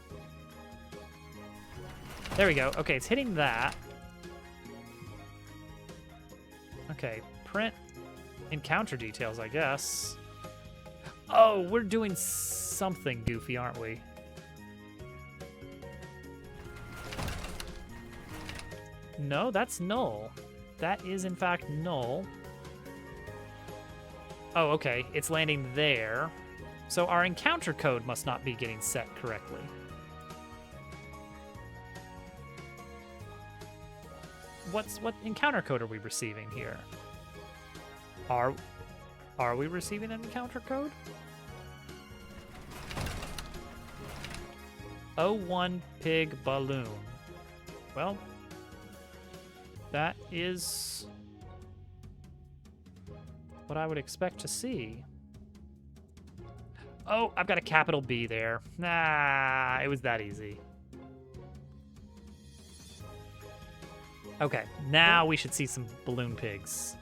A: There we go. Okay, it's hitting that. Okay, print encounter details, I guess. Oh, we're doing something goofy, aren't we? No, that's null. That is, in fact, null. Oh, okay. It's landing there. So our encounter code must not be getting set correctly. What encounter code are we receiving here? Are we receiving an encounter code? 01 pig balloon. Well, that is what I would expect to see. Oh, I've got a capital B there. Nah, it was that easy. Okay, now we should see some balloon pigs.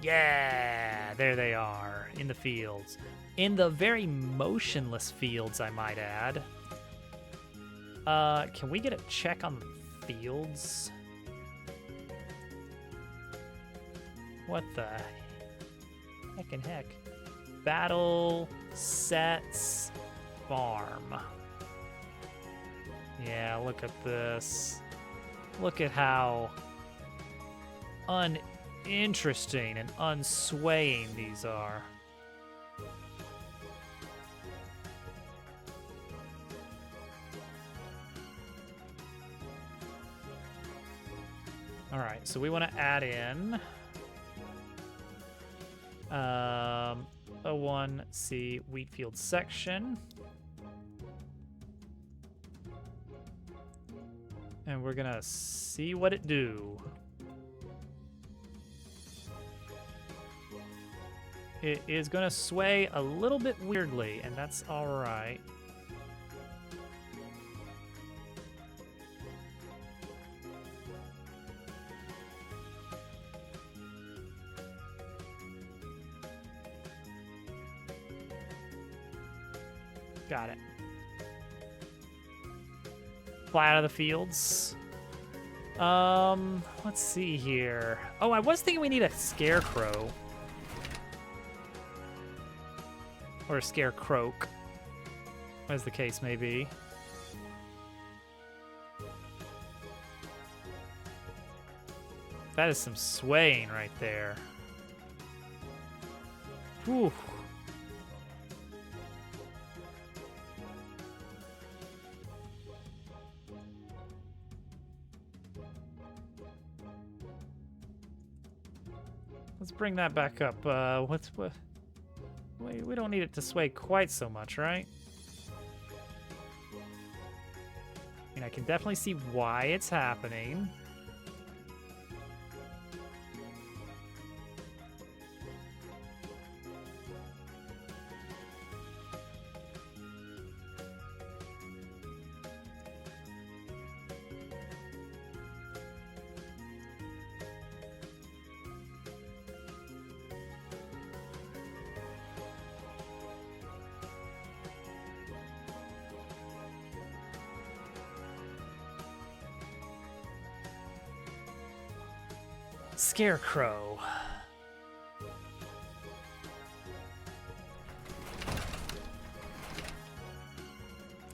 A: Yeah, there they are, in the fields. In the very motionless fields, I might add. Can we get a check on the fields? What the heckin' heck? Battle sets farm. Yeah, look at this. Look at how uninteresting and unswaying these are. All right, so we want to add in 01C Wheatfield section. And we're gonna see what it do. It is gonna sway a little bit weirdly, and that's all right. Got it. Fly out of the fields. Let's see here. Oh, I was thinking we need a scarecrow. Or a scarecroak, as the case may be. That is some swaying right there. Whew. Let's bring that back up. What? We don't need it to sway quite so much, right? I mean, I can definitely see why it's happening. Scarecrow.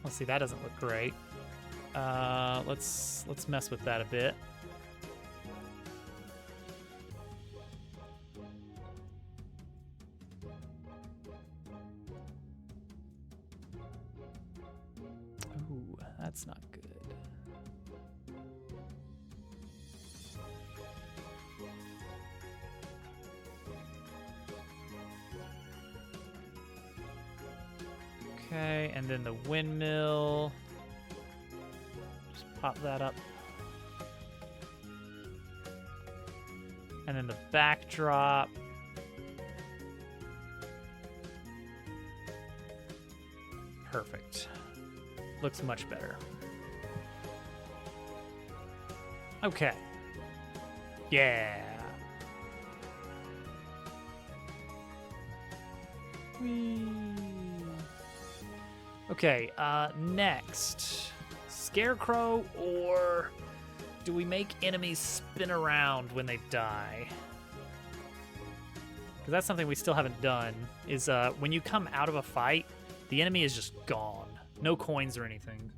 A: Let's see, that doesn't look great. Let's mess with that a bit. Ooh, that's not good. Okay, and then the windmill. Just pop that up. And then the backdrop. Perfect. Looks much better. Okay. Yeah. Whee. Okay, next. Scarecrow, or do we make enemies spin around when they die? Because that's something we still haven't done, is when you come out of a fight, the enemy is just gone. No coins or anything.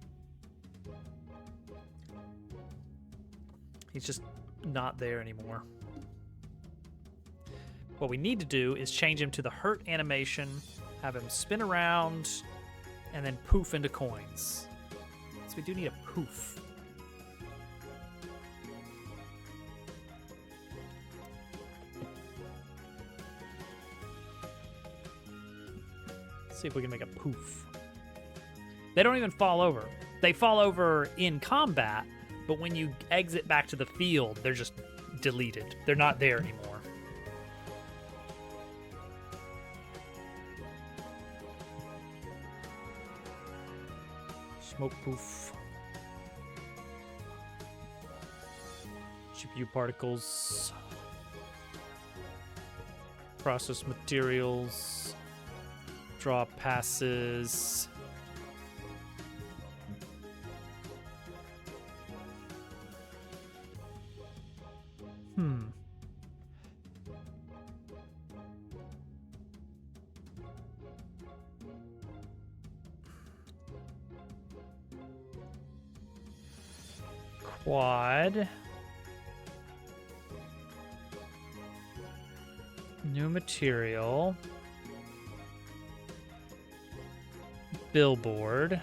A: He's just not there anymore. What we need to do is change him to the hurt animation, have him spin around, and then poof into coins. So we do need a poof. Let's see if we can make a poof. They don't even fall over. They fall over in combat, but when you exit back to the field, they're just deleted. They're not there anymore. Smoke poof. GPU particles. Process materials. Draw passes. Quad. New material. Billboard.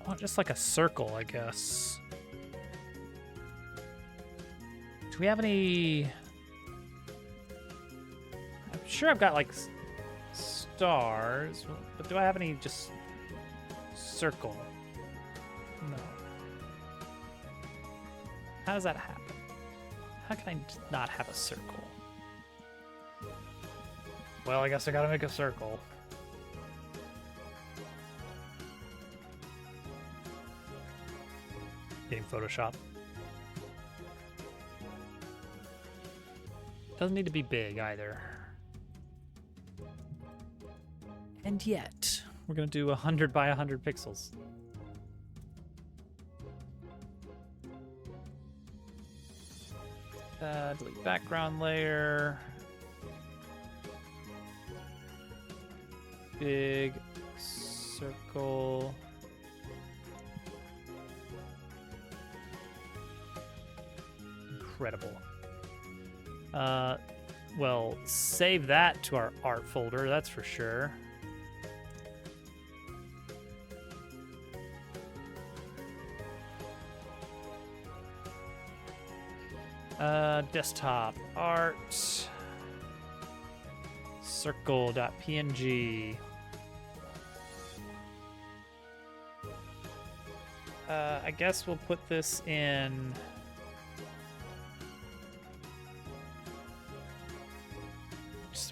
A: Oh, just like a circle, I guess. Do we have any... I'm sure I've got like stars, but do I have any just circle? No. How does that happen? How can I not have a circle? Well, I guess I gotta make a circle. Getting Photoshop. Doesn't need to be big either. And yet, we're gonna do 100 by 100 pixels. Delete background layer. Big circle. Incredible. Well, save that to our art folder, that's for sure. Desktop art. Circle.png. I guess we'll put this in.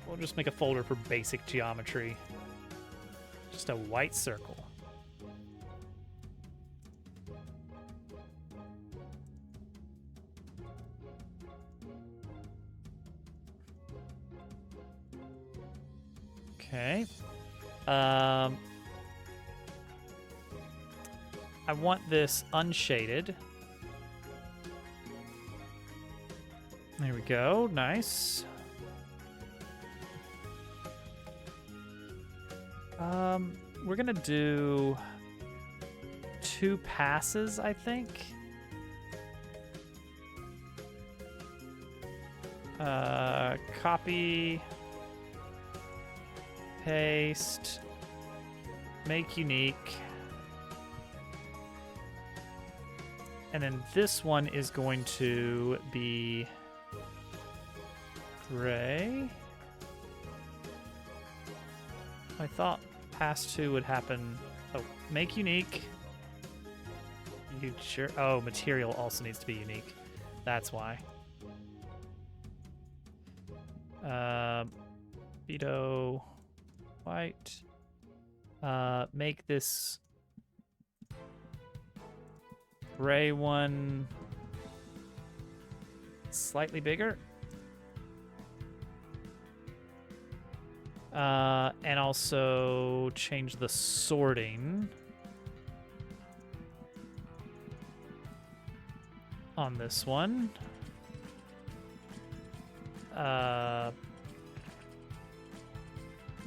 A: We'll just make a folder for basic geometry. Just a white circle. Okay. I want this unshaded. There we go. Nice. We're gonna do 2 passes, I think. Copy. Paste. Make unique. And then this one is going to be gray. I thought pass 2 would happen. Oh, make unique. You sure? Oh, material also needs to be unique. That's why. Speedo white. Make this gray one slightly bigger. And also change the sorting on this one. Where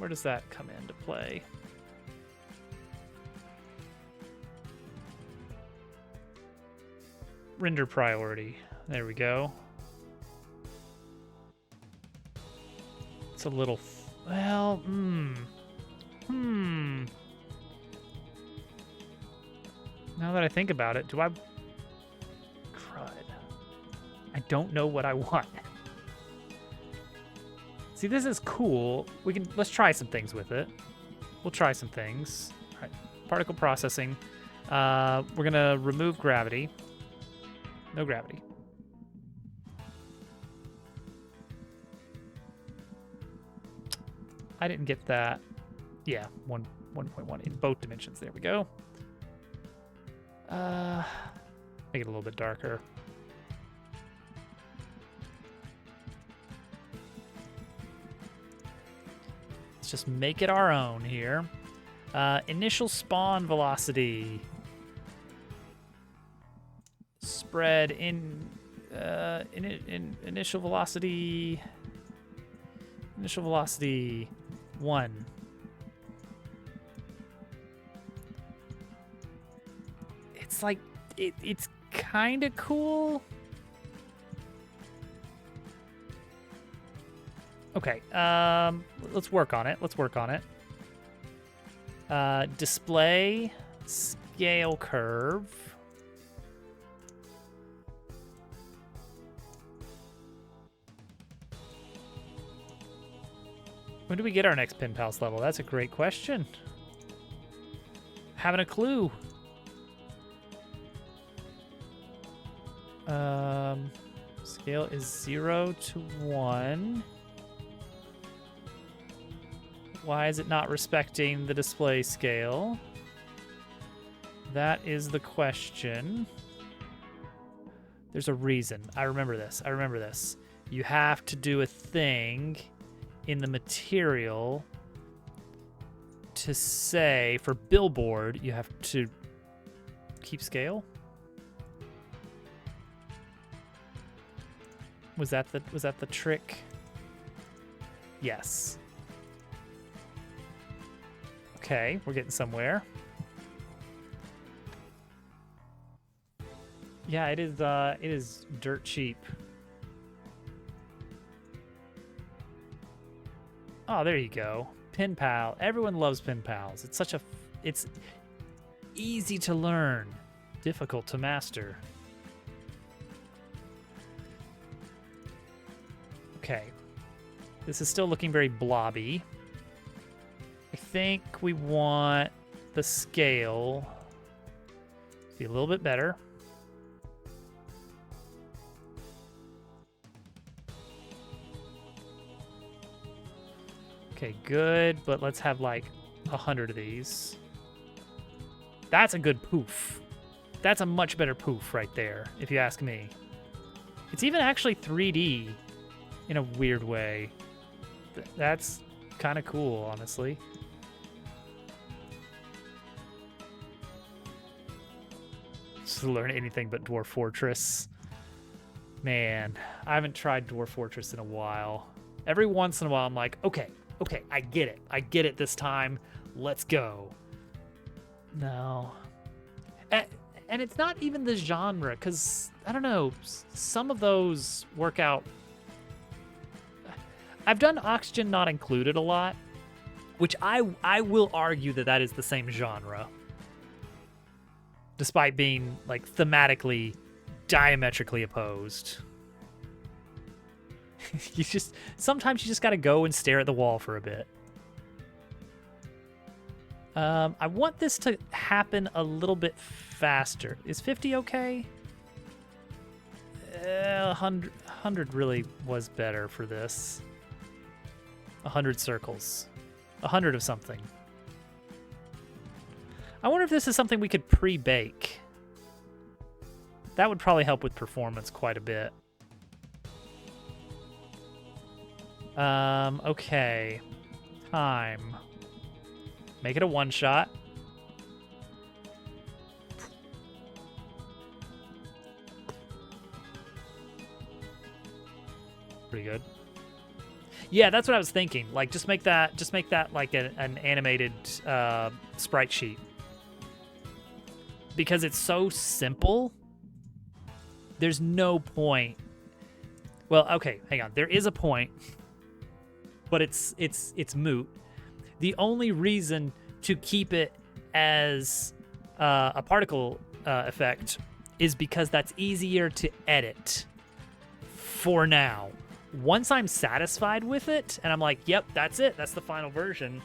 A: does that come into play? Render priority. There we go. It's a little... Well, Now that I think about it, do I... Crud. I don't know what I want. See, this is cool. Let's try some things with it. We'll try some things. All right, particle processing. We're gonna remove gravity. No gravity. I didn't get that. Yeah, 1.1 in both dimensions. There we go. Make it a little bit darker. Let's just make it our own here. Initial spawn velocity. Spread in initial velocity. Initial velocity 1. It's like it's kind of cool. Okay, let's work on it. Display scale curve. When do we get our next Pen Pals level? That's a great question. Having a clue. Scale is 0 to 1. Why is it not respecting the display scale? That is the question. There's a reason. I remember this. You have to do a thing in the material to say, for billboard, you have to keep scale? Was that the trick? Yes. Okay, we're getting somewhere. Yeah, it is dirt cheap. Oh, there you go. Pen Pal. Everyone loves Pen Pals. It's easy to learn, difficult to master. Okay. This is still looking very blobby. I think we want the scale to be a little bit better. Okay, good, but let's have like 100 of these. That's a good poof. That's a much better poof right there, if you ask me. It's even actually 3D in a weird way. That's kind of cool, honestly. Just to learn anything but Dwarf Fortress. Man, I haven't tried Dwarf Fortress in a while. Every once in a while, I'm like, okay, I get it. I get it this time. Let's go. No. And it's not even the genre, because, I don't know, some of those work out. I've done Oxygen Not Included a lot, which I will argue that is the same genre, despite being, like, thematically diametrically opposed. Sometimes you just gotta go and stare at the wall for a bit. I want this to happen a little bit faster. Is 50 okay? 100 really was better for this. 100 circles. 100 of something. I wonder if this is something we could pre-bake. That would probably help with performance quite a bit. Okay. Time. Make it a one-shot. Pretty good. Yeah, that's what I was thinking. Like, just make that like an animated sprite sheet. Because it's so simple, there's no point. Well, okay, hang on. There is a point, but it's moot. The only reason to keep it as a particle effect is because that's easier to edit for now. Once I'm satisfied with it and I'm like, yep, that's it, that's the final version,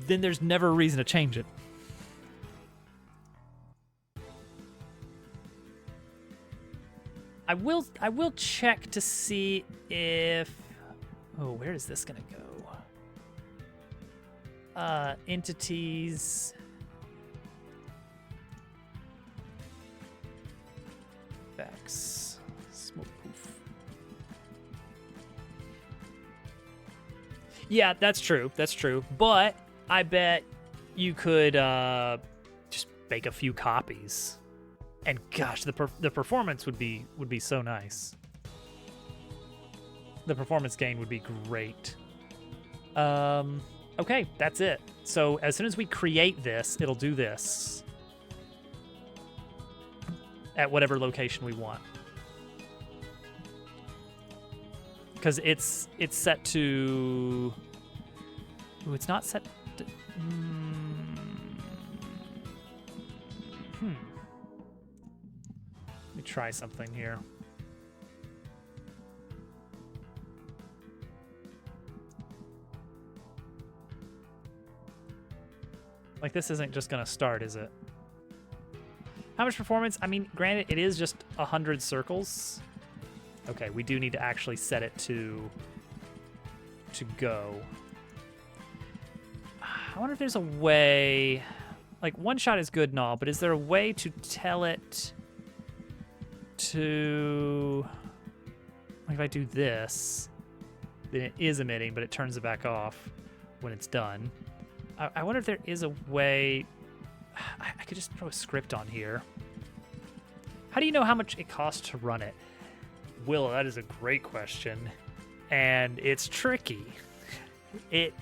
A: then there's never a reason to change it. I will check to see if... Oh, where is this gonna go? Entities... Effects. Smoke poof. Yeah, that's true. That's true. But I bet you could just make a few copies. And gosh, the performance would be so nice. The performance gain would be great. Okay, that's it. So as soon as we create this, it'll do this at whatever location we want. Because it's set to... Ooh, it's not set to... Let me try something here. Like, this isn't just gonna start, is it? How much performance? I mean, granted, it is just 100 circles. Okay, we do need to actually set it to go. I wonder if there's a way... Like, one shot is good and all, but is there a way to tell it to... Like, if I do this, then it is emitting, but it turns it back off when it's done. I wonder if there is a way... I could just throw a script on here. How do you know how much it costs to run it? Will, that is a great question. And it's tricky. It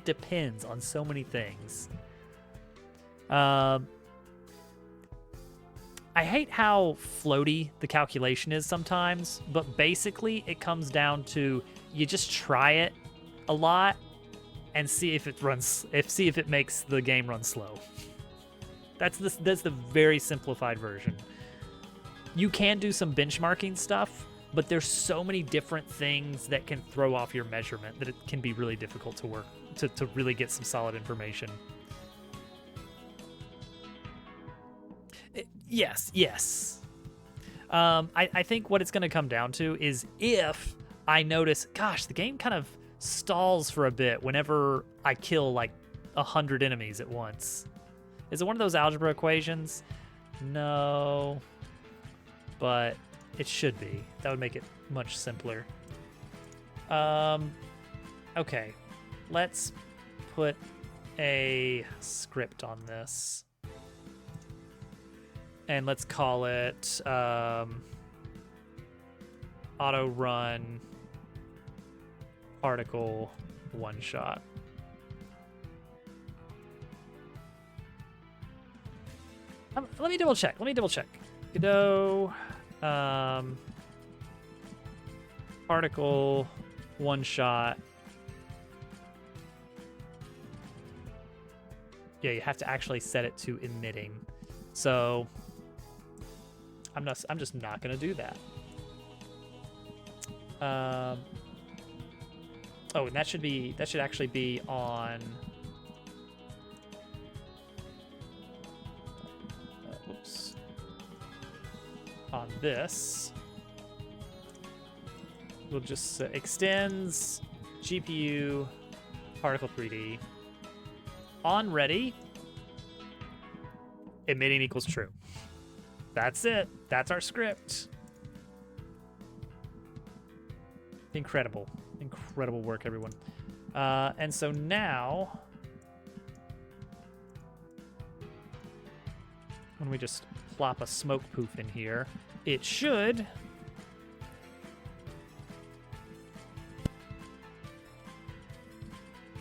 A: depends on so many things. I hate how floaty the calculation is sometimes, but basically it comes down to you just try it a lot and see if it makes the game run slow. That's the very simplified version. You can do some benchmarking stuff, but there's so many different things that can throw off your measurement that it can be really difficult to work to really get some solid information. Yes. I think what it's going to come down to is if I notice, gosh, the game kind of stalls for a bit whenever I kill like 100 enemies at once. Is it one of those algebra equations? No, but it should be. That would make it much simpler. Okay, let's put a script on this. And let's call it auto run particle one shot. Let me double check. Godot particle one shot. Yeah, you have to actually set it to emitting. So I'm just not gonna do that. Oh, and that should actually be on. Whoops. On this, we'll just extends GPU particle 3D. On ready, emitting equals true. That's it. That's our script. Incredible. Incredible work, everyone. And so now, when we just plop a smoke poof in here, it should...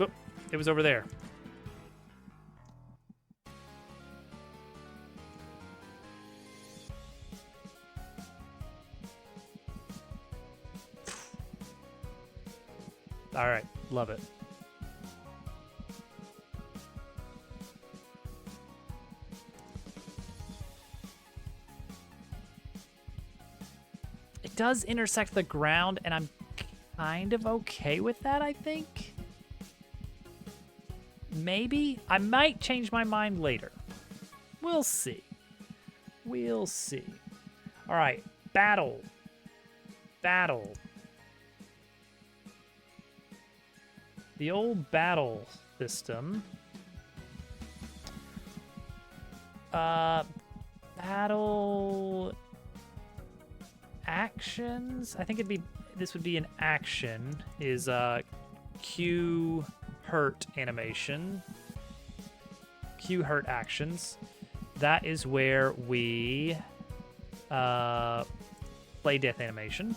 A: Oop, it was over there. All right, love it. It does intersect the ground, and I'm kind of okay with that, I think. Maybe. I might change my mind later. We'll see. We'll see. All right, battle. Battle. The old battle system. Battle actions. I think this would be an action. Is Q hurt animation. Q hurt actions. That is where we play death animation.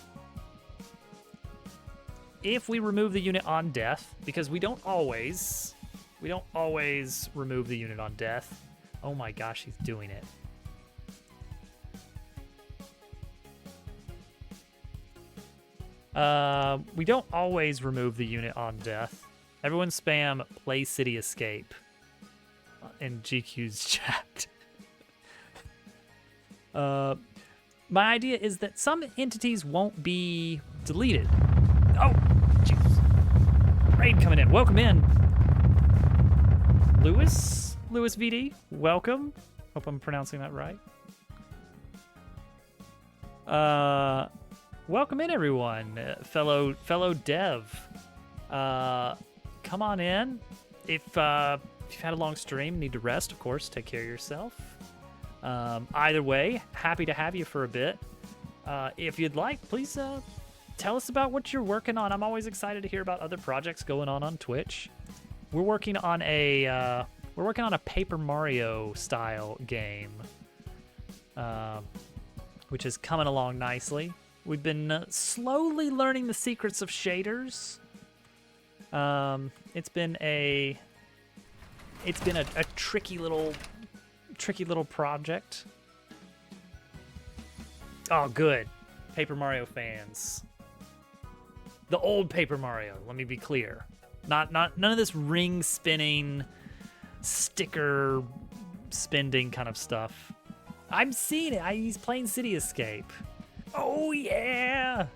A: If we remove the unit on death, because we don't always remove the unit on death. Oh my gosh, he's doing it. We don't always remove the unit on death. Everyone spam play city escape in GQ's chat. My idea is that some entities won't be deleted. Oh, jeez. Raid coming in. Welcome in. Lewis VD, welcome. Hope I'm pronouncing that right. Welcome in, everyone. Fellow dev. Come on in. If you've had a long stream, need to rest, of course, take care of yourself. Either way, happy to have you for a bit. If you'd like, please tell us about what you're working on. I'm always excited to hear about other projects going on Twitch. We're working on a Paper Mario style game, which is coming along nicely. We've been slowly learning the secrets of shaders. It's been a tricky little project. Oh, good. Paper Mario fans. The old Paper Mario, let me be clear. None of this ring spinning, sticker spending kind of stuff. I'm seeing it. He's playing City Escape. Oh yeah.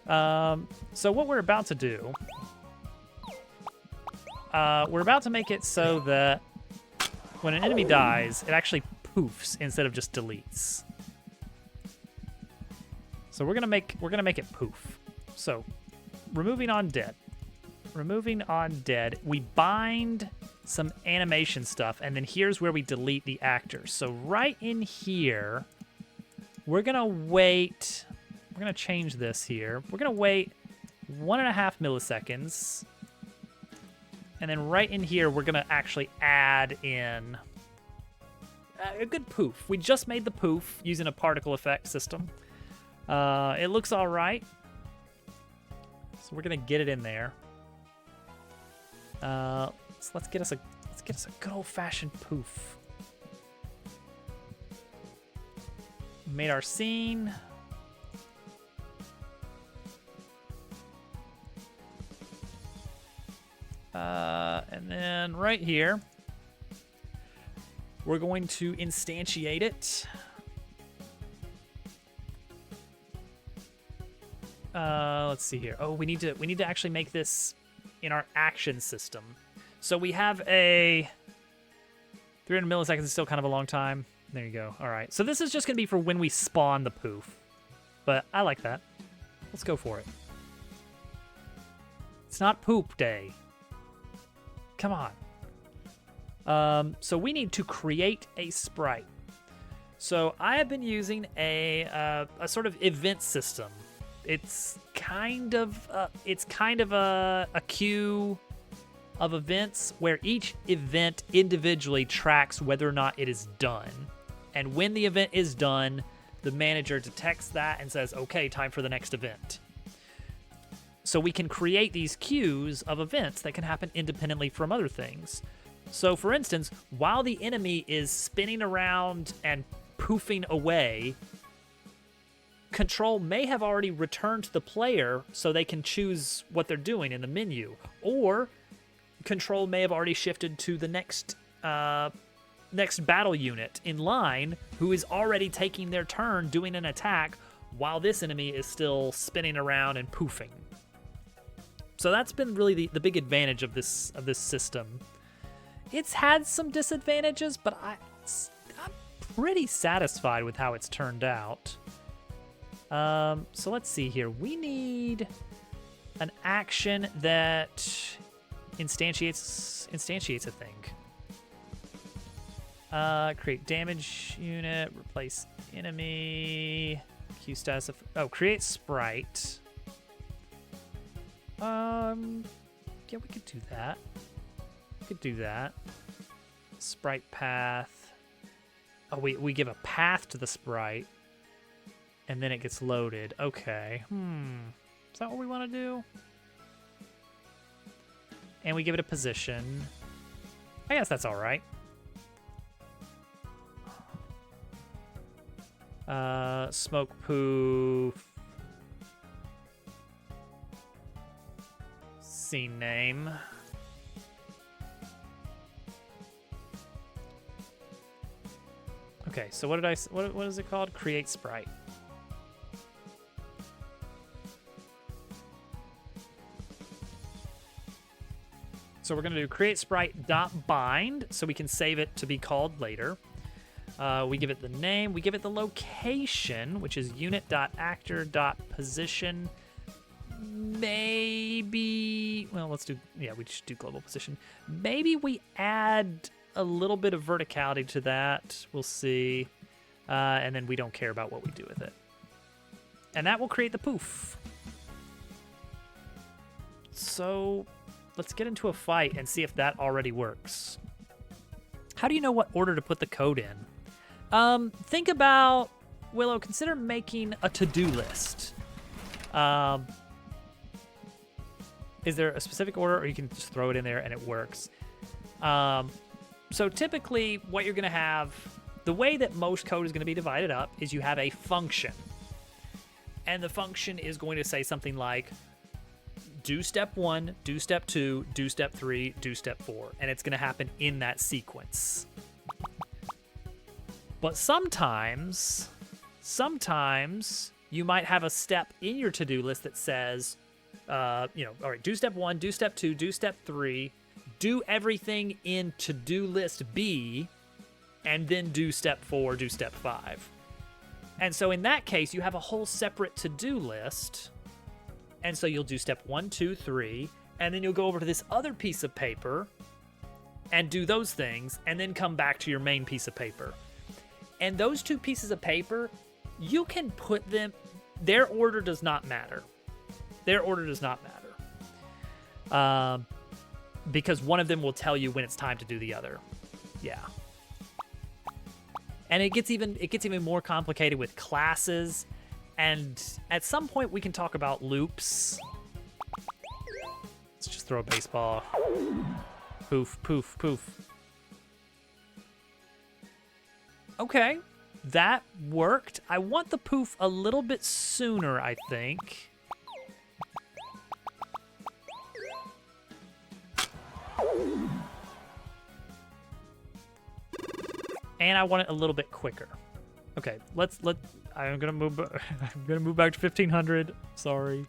A: So what we're about to do, we're about to make it so that when an enemy dies, it actually poofs instead of just deletes. So we're gonna make it poof. So removing on dead, we bind some animation stuff, and then here's where we delete the actors. So right in here, we're gonna wait. We're gonna change this here. We're gonna wait 1.5 milliseconds. And then right in here, we're gonna actually add in a good poof. We just made the poof using a particle effect system. It looks all right. So we're gonna get it in there. So let's get us a good old-fashioned poof. Made our scene. And then right here, we're going to instantiate it. Let's see here. Oh, we need to actually make this in our action system. So we have a 300 milliseconds is still kind of a long time. There you go. All right. So this is just going to be for when we spawn the poof. But I like that. Let's go for it. It's not poop day. Come on. So we need to create a sprite. So I have been using a sort of event system. It's kind of a queue of events where each event individually tracks whether or not it is done. And when the event is done, the manager detects that and says, okay, time for the next event. So we can create these queues of events that can happen independently from other things. So for instance, while the enemy is spinning around and poofing away, Control may have already returned to the player so they can choose what they're doing in the menu. Or Control may have already shifted to the next battle unit in line who is already taking their turn doing an attack while this enemy is still spinning around and poofing. So that's been really the big advantage of this system. It's had some disadvantages, but I'm pretty satisfied with how it's turned out. So let's see here. We need an action that instantiates a thing. Create damage unit, replace enemy, Q status of, create sprite. Yeah, we could do that. Sprite path. Oh, we give a path to the sprite, and then it gets loaded. Okay. Is that what we want to do? And we give it a position. I guess that's all right. Smoke poof. Scene name. Okay, so what is it called? Create sprite. So we're going to do create sprite.bind so we can save it to be called later. We give it the name. We give it the location, which is unit.actor.position. Maybe, well, we should do global position. Maybe we add a little bit of verticality to that. We'll see. And then we don't care about what we do with it. And that will create the poof. So let's get into a fight and see if that already works. How do you know what order to put the code in? Think about, Willow, consider making a to-do list. Is there a specific order, or you can just throw it in there and it works? So typically what you're going to have, the way that most code is going to be divided up is you have a function. And the function is going to say something like, do step 1, do step 2, do step 3, do step 4. And it's going to happen in that sequence. But sometimes you might have a step in your to-do list that says, all right, do step 1, do step 2, do step 3, do everything in to-do list B, and then do step 4, do step 5. And so in that case, you have a whole separate to-do list. And so you'll do step 1, 2, 3, and then you'll go over to this other piece of paper and do those things, and then come back to your main piece of paper. And those two pieces of paper, you can put them, their order does not matter. Because one of them will tell you when it's time to do the other. Yeah. And it gets even more complicated with classes. And at some point we can talk about loops. Let's just throw a baseball. Poof, poof, poof. Okay, that worked. I want the poof a little bit sooner, I think. And I want it a little bit quicker. Okay, I'm gonna move back to 1500. Sorry.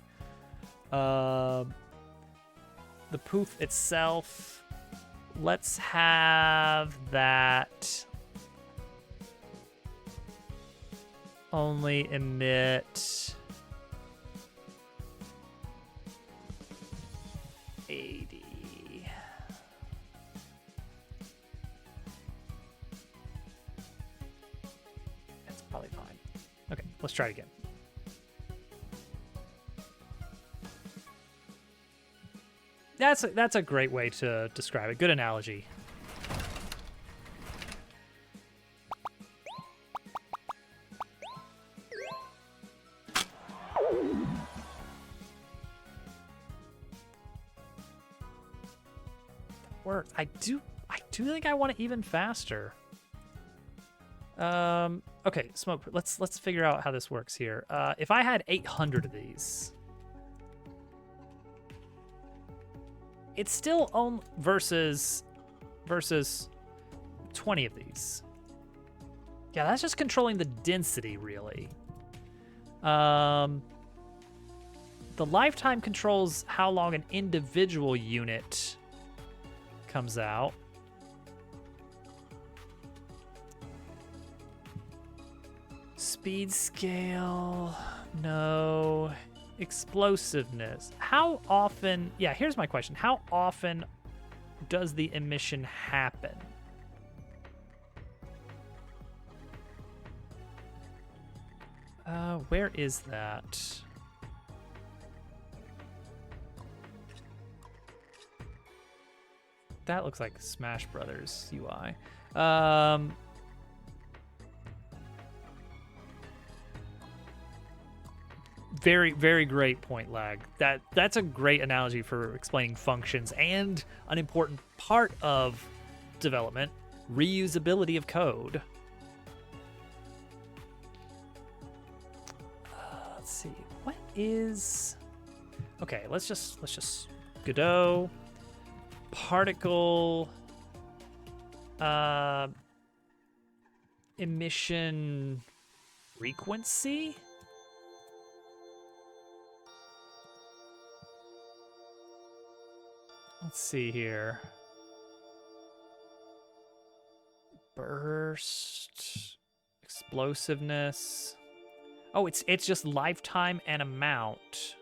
A: The poof itself, let's have that only emit let's try it again. That's a great way to describe it. Good analogy. Worked. I do think I want it even faster. Okay, Smoke. Let's figure out how this works here. If I had 800 of these, it's still on versus 20 of these. Yeah, that's just controlling the density, really. The lifetime controls how long an individual unit comes out. Speed scale, no. Explosiveness. How often, yeah, here's my question. How often does the emission happen? Where is that? That looks like Smash Brothers UI. Very, very great point, Lag. That's a great analogy for explaining functions and an important part of development, reusability of code. Let's see. What is... Okay, let's just Godot particle emission frequency. Let's see here. Burst, explosiveness. Oh, it's just lifetime and amount.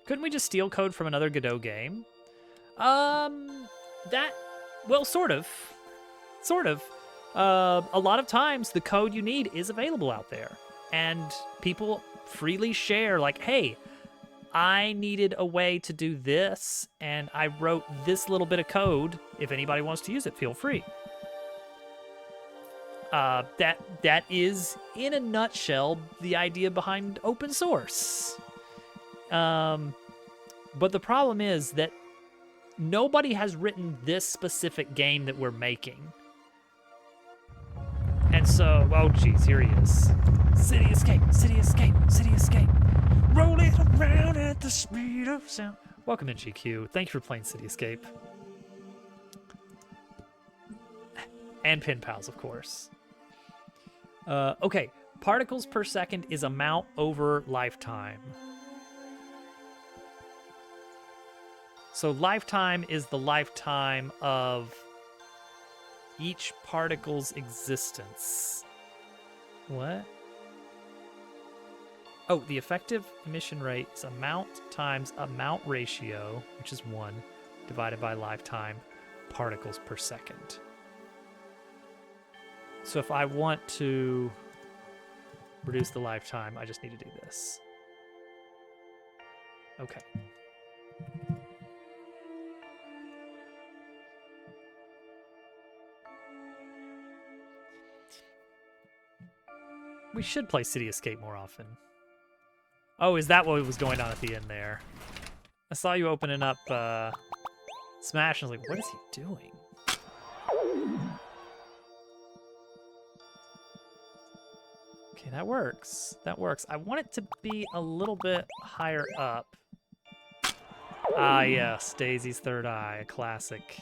A: Couldn't we just steal code from another Godot game? Well, sort of. Sort of. A lot of times the code you need is available out there, and people freely share, like, hey, I needed a way to do this, and I wrote this little bit of code. If anybody wants to use it, feel free. That is, in a nutshell, the idea behind open source. But the problem is that nobody has written this specific game that we're making. And so, oh geez, here he is. City escape, city escape, city escape. Rolling around at the speed of sound. Welcome in, GQ. Thank you for playing City Escape. And Pin Pals, of course. Okay, particles per second is amount over lifetime. So lifetime is the lifetime of each particle's existence. What? Oh, the effective emission rate is amount times amount ratio, which is 1, divided by lifetime particles per second. So if I want to reduce the lifetime, I just need to do this. Okay. We should play City Escape more often. Oh, is that what was going on at the end there? I saw you opening up Smash, and I was like, what is he doing? Okay, that works. That works. I want it to be a little bit higher up. Ah, yes, Daisy's Third Eye, a classic.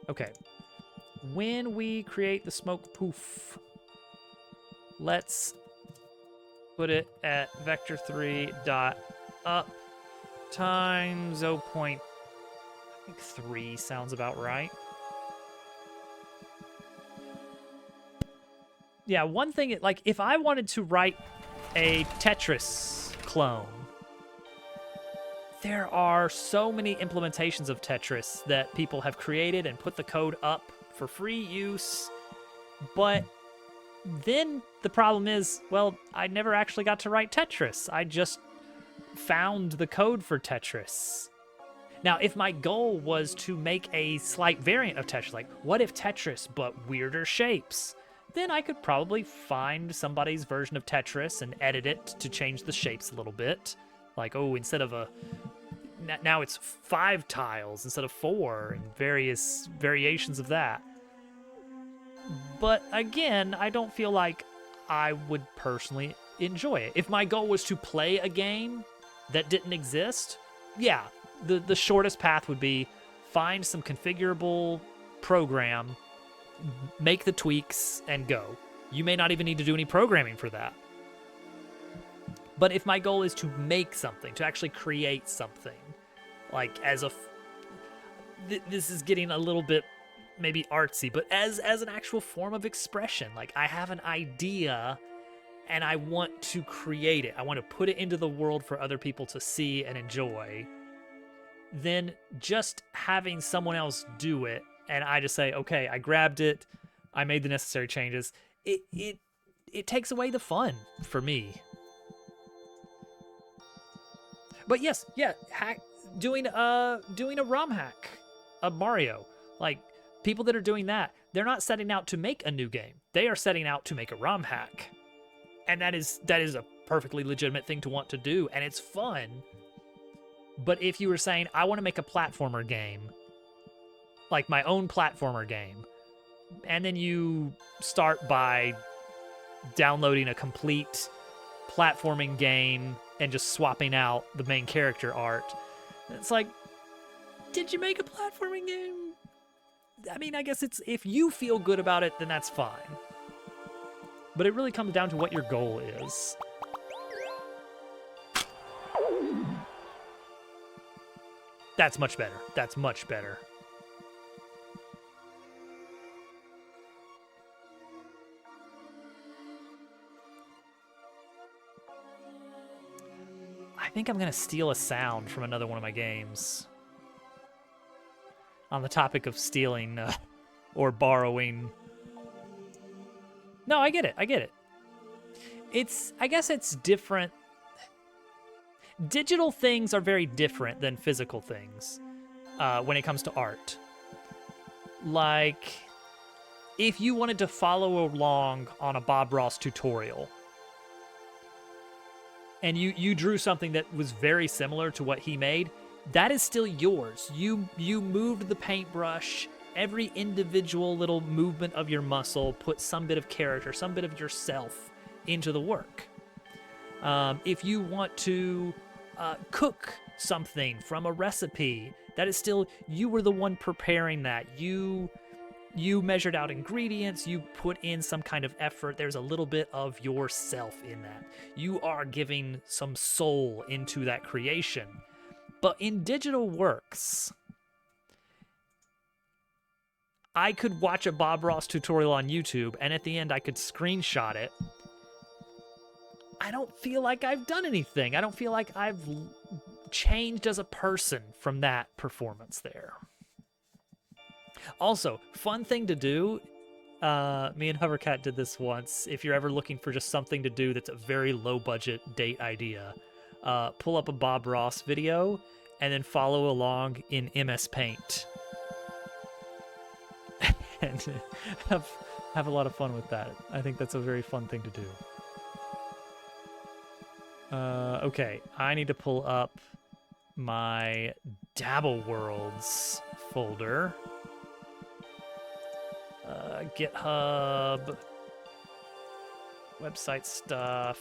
A: Okay. When we create the smoke poof, let's put it at vector3 dot up times 0.3 sounds about right. Yeah, one thing, like, if I wanted to write a Tetris clone there are so many implementations of Tetris that people have created and put the code up for free use, but then the problem is, well, I never actually got to write Tetris. I just found the code for Tetris. Now, if my goal was to make a slight variant of Tetris, like what if Tetris but weirder shapes, then I could probably find somebody's version of Tetris and edit it to change the shapes a little bit. Like, oh, instead of now it's 5 tiles instead of 4, and various variations of that. But again, I don't feel like I would personally enjoy it. If my goal was to play a game that didn't exist, yeah, the shortest path would be find some configurable program, make the tweaks, and go. You may not even need to do any programming for that. But if my goal is to make something, to actually create something, like as a... this is getting a little bit maybe artsy, but as an actual form of expression. Like, I have an idea and I want to create it. I want to put it into the world for other people to see and enjoy. Then just having someone else do it, and I just say, okay, I grabbed it, I made the necessary changes, it takes away the fun for me. But yes, yeah, doing a ROM hack of Mario, like people that are doing that, they're not setting out to make a new game. They are setting out to make a ROM hack, and that is a perfectly legitimate thing to want to do, and it's fun. But if you were saying, I want to make a platformer game, like my own platformer game, and then you start by downloading a complete platforming game and just swapping out the main character art, it's like, did you make a platforming game? I mean, I guess it's, if you feel good about it, then that's fine. But it really comes down to what your goal is. That's much better. That's much better. I think I'm going to steal a sound from another one of my games. On the topic of stealing or borrowing. No, I get it. I get it. I guess it's different. Digital things are very different than physical things when it comes to art. Like, if you wanted to follow along on a Bob Ross tutorial, and you drew something that was very similar to what he made, that is still yours. You moved the paintbrush, every individual little movement of your muscle put some bit of character, some bit of yourself into the work. If you want to cook something from a recipe, that is still, you were the one preparing that. You measured out ingredients, you put in some kind of effort, there's a little bit of yourself in that. You are giving some soul into that creation. But in digital works, I could watch a Bob Ross tutorial on YouTube, and at the end I could screenshot it. I don't feel like I've done anything. I don't feel like I've changed as a person from that performance there. Also, fun thing to do, me and Hovercat did this once. If you're ever looking for just something to do that's a very low budget date idea, pull up a Bob Ross video and then follow along in MS Paint. And have a lot of fun with that. I think that's a very fun thing to do. Okay, I need to pull up my Dabble Worlds folder. GitHub, website stuff,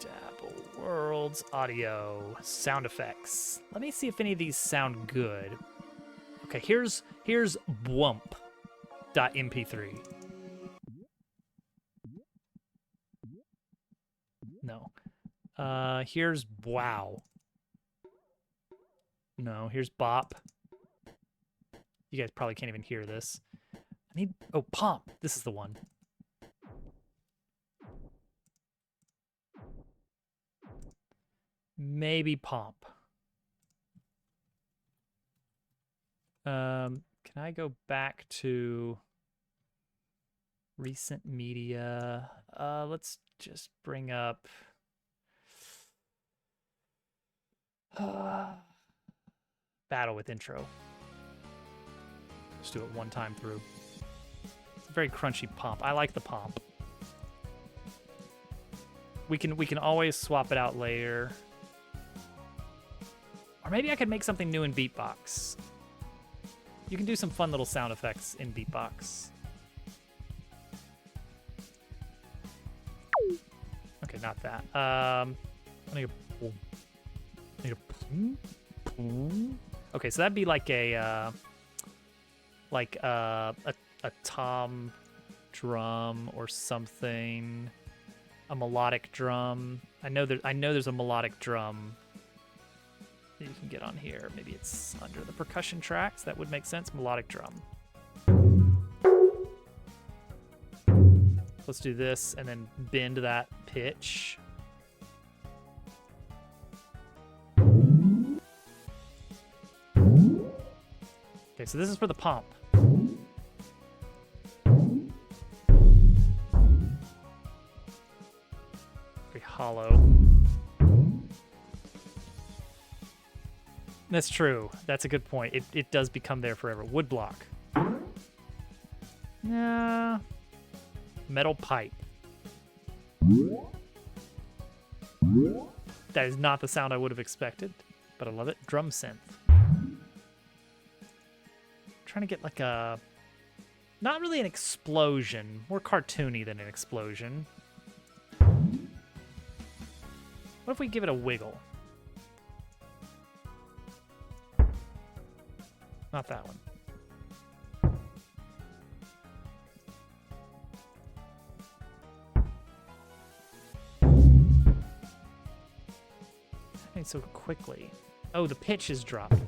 A: Dabble Worlds, audio, sound effects. Let me see if any of these sound good. Okay, here's bwump.mp3. No. Here's wow. No, here's bop. You guys probably can't even hear this. Oh, Pomp. This is the one. Maybe Pomp. Can I go back to recent media? Let's just bring up Battle with intro. Let's do it one time through. It's a very crunchy Pomp. I like the Pomp. We can always swap it out later. Or maybe I could make something new in Beatbox. You can do some fun little sound effects in Beatbox. Okay, not that. I'm gonna go. Okay, so that'd be like a tom drum or something. A melodic drum. I know there's a melodic drum that you can get on here. Maybe it's under the percussion tracks. That would make sense. Melodic drum. Let's do this and then bend that pitch. Okay, so this is for the Pomp. Very hollow. That's true. That's a good point. It does become there forever. Woodblock. Nah. Metal pipe. That is not the sound I would have expected, but I love it. Drum synth. Trying to get like a, not really an explosion, more cartoony than an explosion. What if we give it a wiggle? Not that one. Happening so quickly. Oh, the pitch is dropped.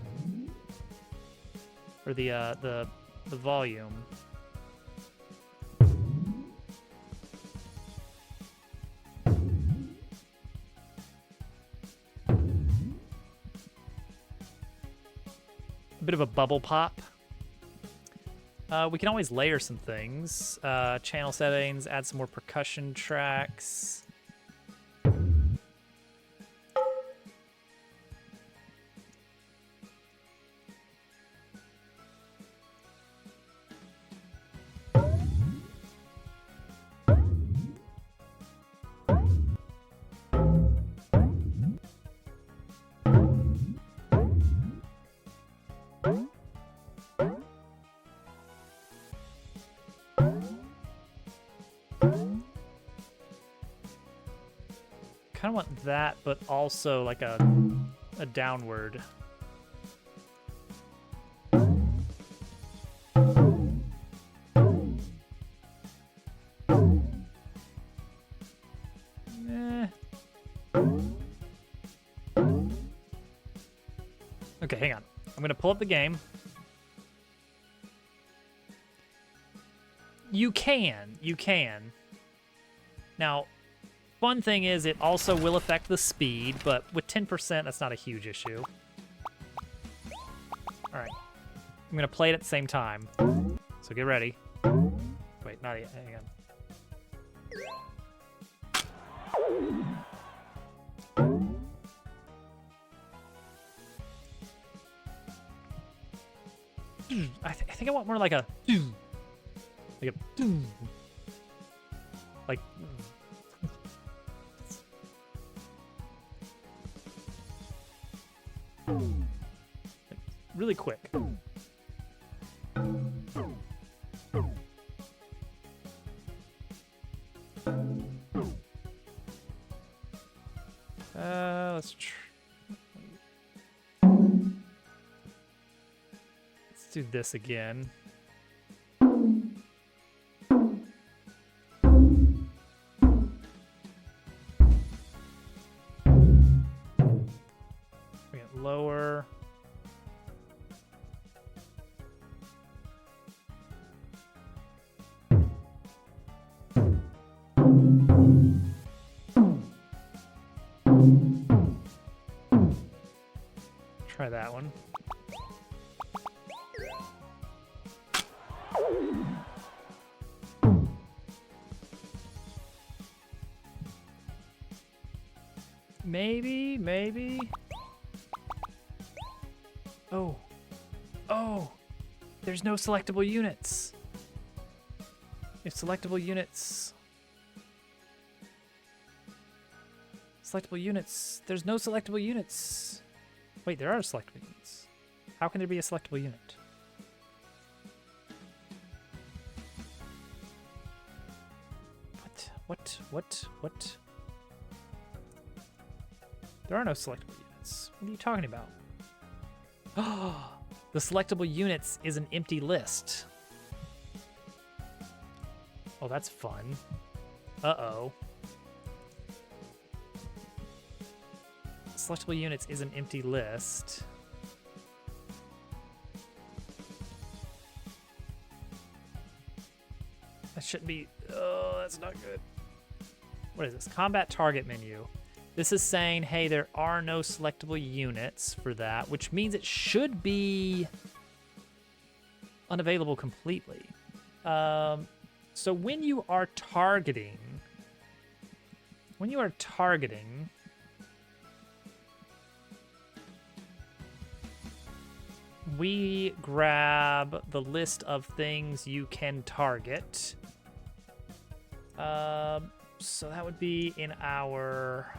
A: Or the volume. A bit of a bubble pop. We can always layer some things. Channel settings, add some more percussion tracks. Kind of want that, but also like a downward. Okay, hang on. I'm gonna pull up the game. You can. Now, fun thing is it also will affect the speed, but with 10%, that's not a huge issue. All right, I'm gonna play it at the same time. So get ready. Wait, not yet, hang on. I think I want more like a, like really quick. Let's do this again. We get lower. Try that one. Maybe. Oh. Oh! There's no selectable units. If selectable units... Selectable units. There's no selectable units. Wait, there are selectable units. How can there be a selectable unit? What? There are no selectable units. What are you talking about? Oh, the selectable units is an empty list. Oh, that's fun. Uh-oh. Selectable units is an empty list. That shouldn't be... Oh, that's not good. What is this? Combat target menu. This is saying, hey, there are no selectable units for that, which means it should be unavailable completely. So when you are targeting, we grab the list of things you can target. So that would be in our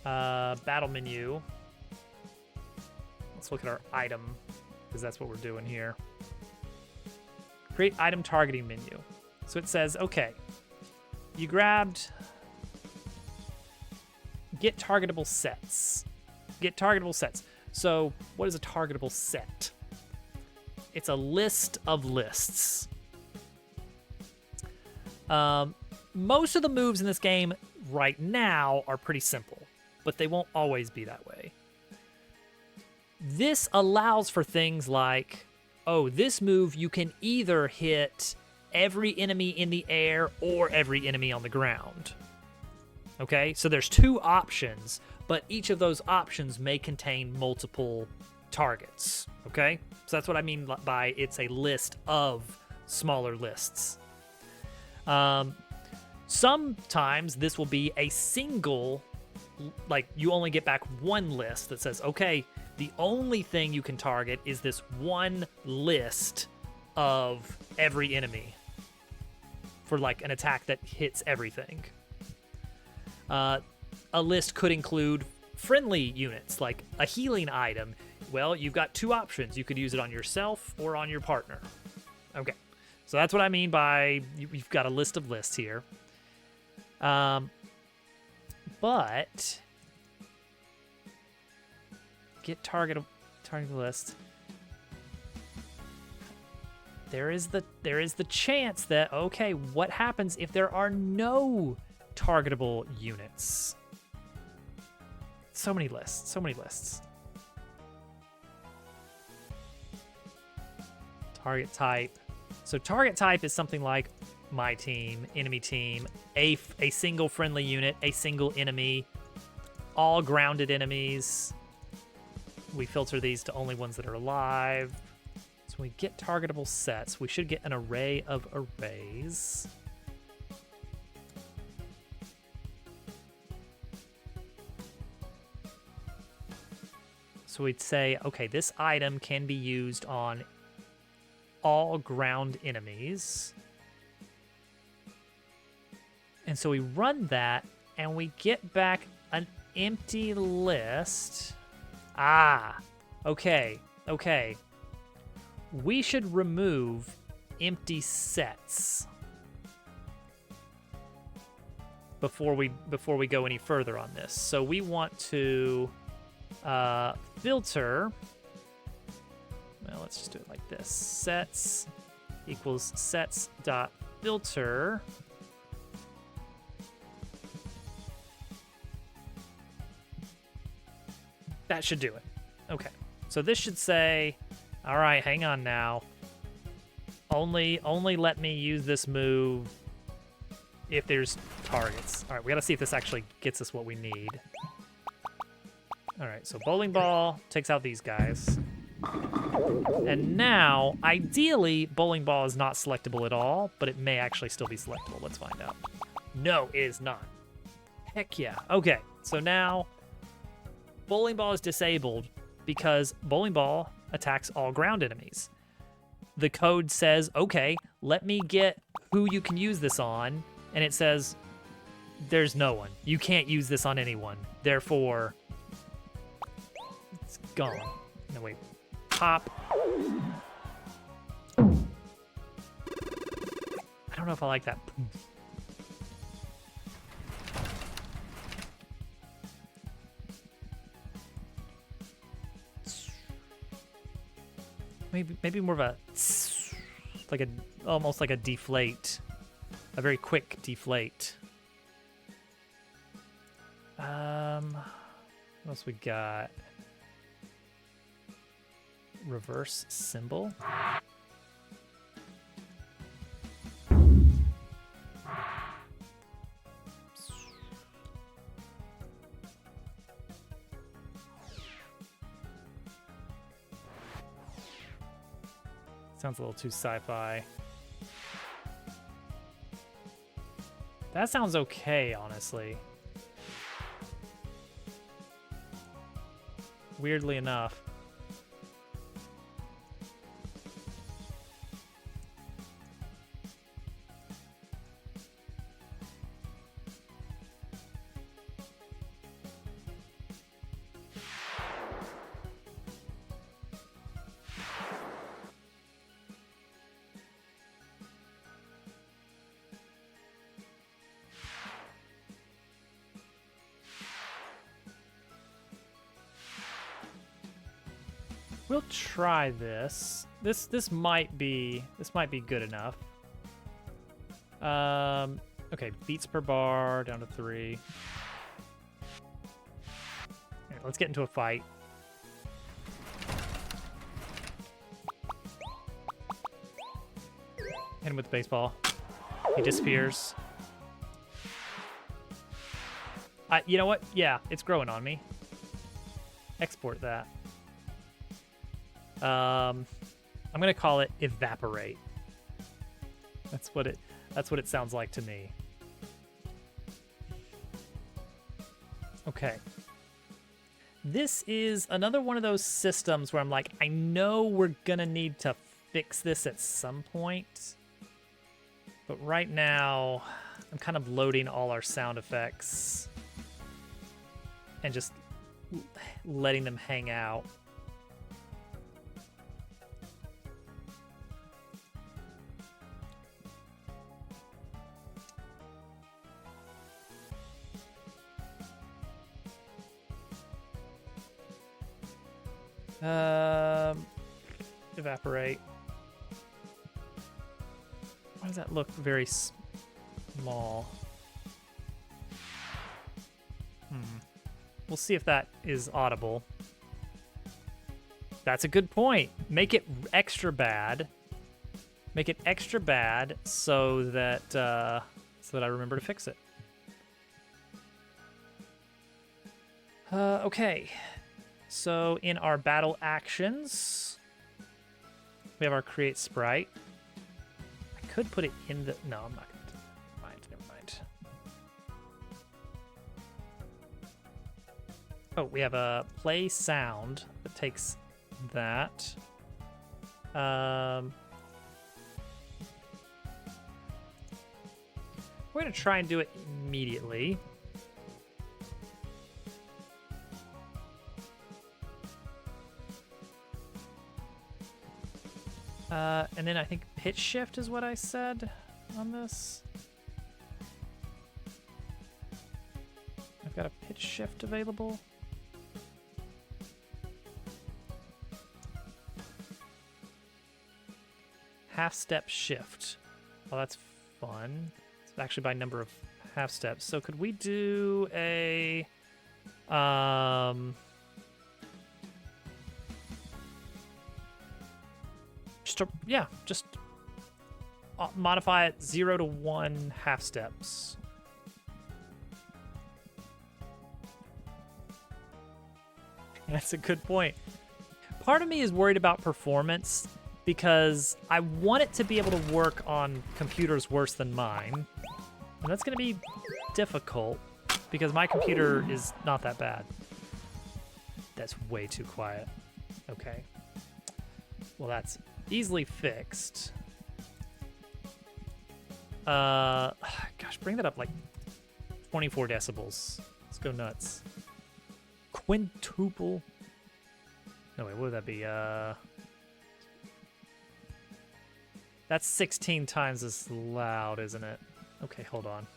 A: battle menu. Let's look at our item, because that's what we're doing here. Create item targeting menu. So it says, okay, you grabbed get targetable sets. Get targetable sets. So what is a targetable set? It's a list of lists. Most of the moves in this game right now are pretty simple, but they won't always be that way. This allows for things like, oh, this move you can either hit every enemy in the air or every enemy on the ground. Okay, so there's two options, but each of those options may contain multiple targets. Okay, so that's what I mean by it's a list of smaller lists. Sometimes this will be a single, like you only get back one list that says, okay, the only thing you can target is this one list of every enemy for like an attack that hits everything. A list could include friendly units, like a healing item. Well, you've got two options. You could use it on yourself or on your partner. Okay, so that's what I mean by you've got a list of lists here. But get target list. There is the chance that, okay, what happens if there are no targetable units? So many lists. Target type. So target type is something like my team, enemy team, a single friendly unit, a single enemy, all grounded enemies. We filter these to only ones that are alive. So when we get targetable sets, we should get an array of arrays. So we'd say, okay, this item can be used on all ground enemies. And so we run that, and we get back an empty list. Ah, okay. We should remove empty sets before we go any further on this. So we want to filter. Well, let's just do it like this. Sets equals sets.filter. That should do it. Okay. So this should say, all right, hang on now. Only let me use this move if there's targets. All right, we got to see if this actually gets us what we need. All right, so bowling ball takes out these guys. And now, ideally, bowling ball is not selectable at all, but it may actually still be selectable. Let's find out. No, it is not. Heck yeah. Okay, so now bowling ball is disabled because bowling ball attacks all ground enemies. The code says, okay, let me get who you can use this on, and it says, there's no one. You can't use this on anyone. Therefore, it's gone. No, wait. Pop. I don't know if I like that. Maybe more of a almost like a deflate, a very quick deflate. What else we got? Reverse symbol. Sounds a little too sci-fi. That sounds okay, honestly. Weirdly enough. We'll try this. This might be good enough. Okay, beats per bar down to 3. Right, let's get into a fight. Hit him with the baseball. He disappears. You know what? Yeah, it's growing on me. Export that. I'm gonna call it evaporate. That's what it sounds like to me. Okay. This is another one of those systems where I'm like, I know we're gonna need to fix this at some point. But right now, I'm kind of loading all our sound effects and just letting them hang out. Evaporate. Why does that look very small? We'll see if that is audible. That's a good point. Make it extra bad. Make it extra bad so that I remember to fix it. Okay. So in our battle actions, we have our create sprite. I could put it in the... No, I'm not going to. Never mind. Oh, we have a play sound that takes that. We're going to try and do it immediately. And then I think pitch shift is what I said on this. I've got a pitch shift available. Half step shift. Oh, that's fun. It's actually by number of half steps. So could we do a just modify it 0 to 1 half steps. That's a good point. Part of me is worried about performance because I want it to be able to work on computers worse than mine. And that's going to be difficult because my computer is not that bad. That's way too quiet. Okay. Well, that's easily fixed. Gosh, bring that up like 24 decibels. Let's go nuts. Quintuple. No, wait, what would that be? That's 16 times as loud, isn't it? Okay, hold on.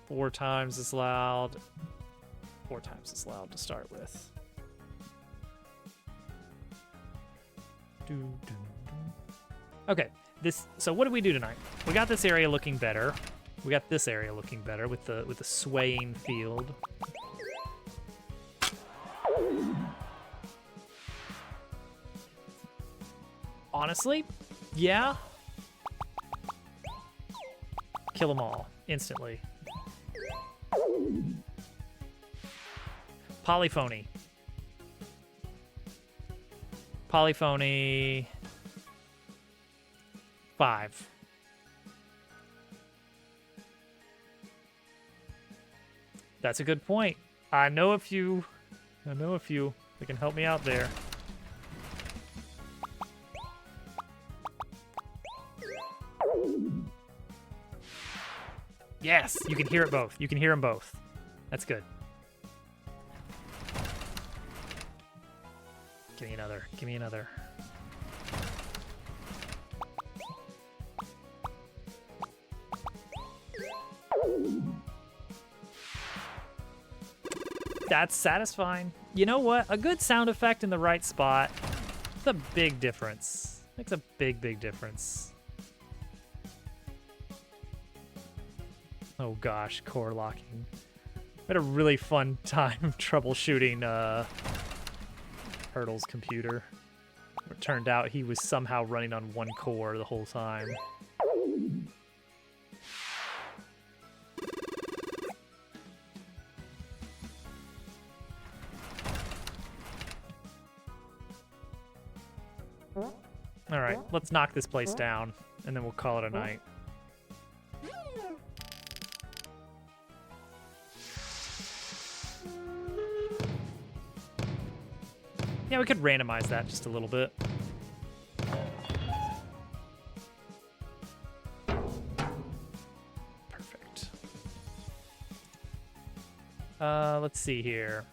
A: 4 times as loud. 4 times as loud to start with. Okay, so what did we do tonight? We got this area looking better. We got this area looking better with the swaying field. Honestly, yeah. Kill them all instantly. Polyphony. Polyphony 5. That's a good point. I know a few that can help me out there. Yes, you can hear it both. You can hear them both. That's good. Give me another. Give me another. That's satisfying. You know what? A good sound effect in the right spot. It's a big difference. Makes a big, big difference. Oh gosh, core locking. I had a really fun time troubleshooting Hurdle's computer. It turned out he was somehow running on one core the whole time. All right, let's knock this place down, and then we'll call it a night. Yeah, we could randomize that just a little bit. Perfect. Let's see here.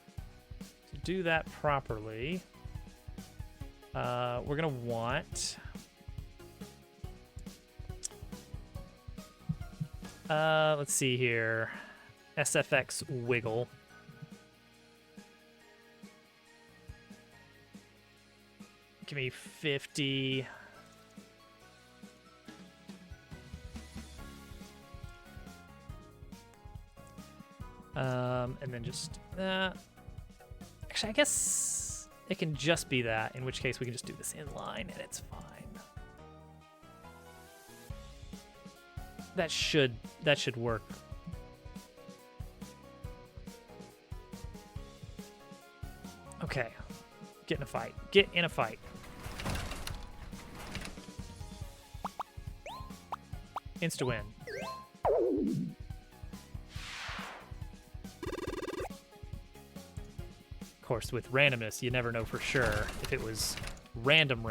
A: To do that properly, we're gonna want let's see here, SFX wiggle. Give me 50. And then just actually, I guess it can just be that, in which case we can just do this inline and it's fine. That should work. Okay. Get in a fight. Get in a fight. Insta-win. Of course, with randomness, you never know for sure if it was random.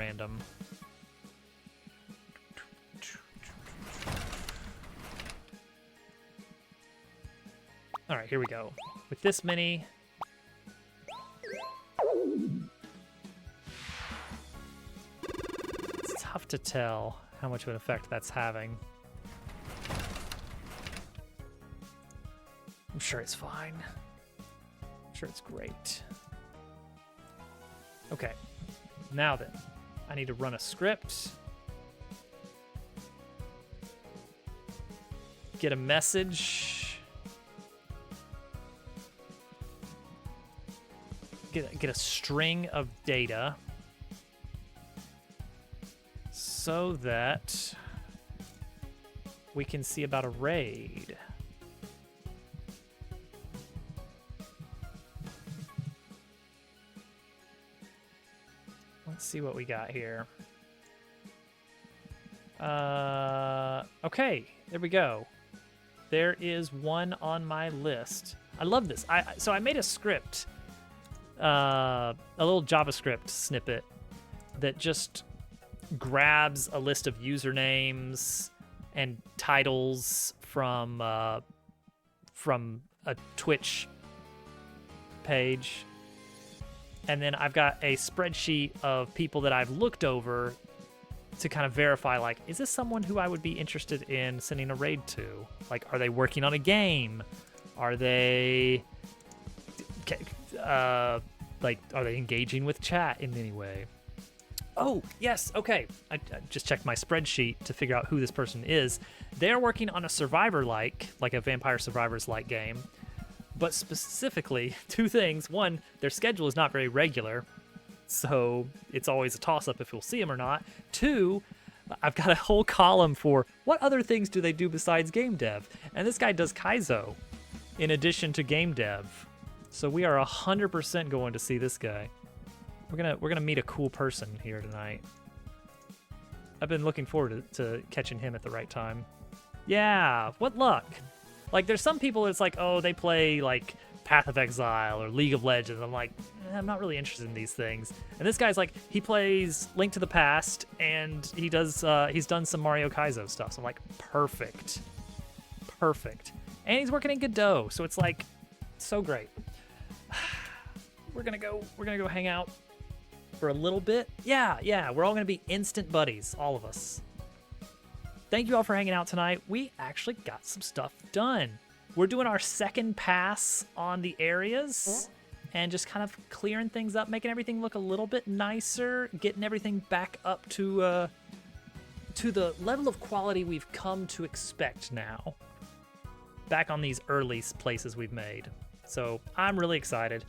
A: All right, here we go. With this many... It's tough to tell how much of an effect that's having. I'm sure it's fine. I'm sure it's great. Okay, now then, I need to run a script. Get a message. Get a string of data so that we can see about a raid. Let's see what we got here. Okay, there we go. There is one on my list. I love this. So I made a script, a little JavaScript snippet that just grabs a list of usernames and titles from a Twitch page. And then I've got a spreadsheet of people that I've looked over to kind of verify, like, is this someone who I would be interested in sending a raid to? Like, are they working on a game? Are they, are they engaging with chat in any way? Oh, yes, okay. I just checked my spreadsheet to figure out who this person is. They're working on a Survivor-like, like a Vampire Survivors-like game. But specifically, two things. One, their schedule is not very regular, so it's always a toss-up if we'll see them or not. Two, I've got a whole column for what other things do they do besides game dev. And this guy does Kaizo in addition to game dev. So we are 100% going to see this guy. We're gonna meet a cool person here tonight. I've been looking forward to catching him at the right time. Yeah, what luck. Like, there's some people that's like, oh, they play, like, Path of Exile or League of Legends. I'm like, I'm not really interested in these things. And this guy's like, he plays Link to the Past, and he does, he's done some Mario Kaizo stuff. So I'm like, perfect. Perfect. And he's working in Godot, so it's like, so great. We're gonna go hang out for a little bit. Yeah, we're all gonna be instant buddies, all of us. Thank you all for hanging out tonight. We actually got some stuff done. We're doing our second pass on the areas and just kind of clearing things up, making everything look a little bit nicer, getting everything back up to the level of quality we've come to expect now. Back on these early places we've made. So I'm really excited.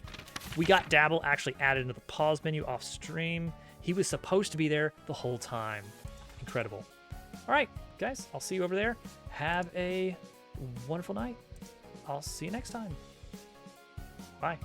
A: We got Dabble actually added into the pause menu off stream. He was supposed to be there the whole time. Incredible. All right, guys, I'll see you over there. Have a wonderful night. I'll see you next time. Bye.